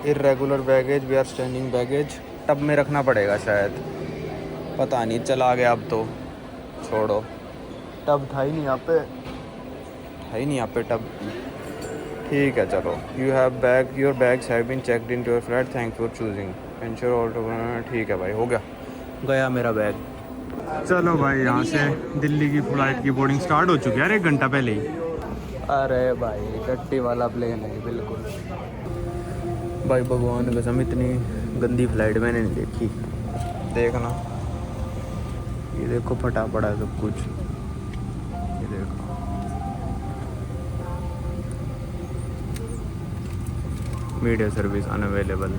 Irregular baggage, we are standing baggage. Tub में रखना पड़ेगा शायद, पता नहीं, चला गया अब तो, छोड़ो। टब था ही नहीं यहाँ पे, टब। ठीक है चलो। You have bag, your bags have been checked in your flight, thank for choosing, ensure all to. ठीक है भाई, हो गया मेरा बैग। चलो भाई, यहाँ से दिल्ली की फ़्लाइट की बोर्डिंग स्टार्ट हो चुकी है यार 1 घंटा पहले ही। अरे भाई टट्टी वाला प्लेन है बिल्कुल भाई, भगवान कसम इतनी गंदी फ़्लाइट मैंने नहीं देखी। देखना, ये देखो फटा पड़ा है सब कुछ, ये देखो। Media service unavailable.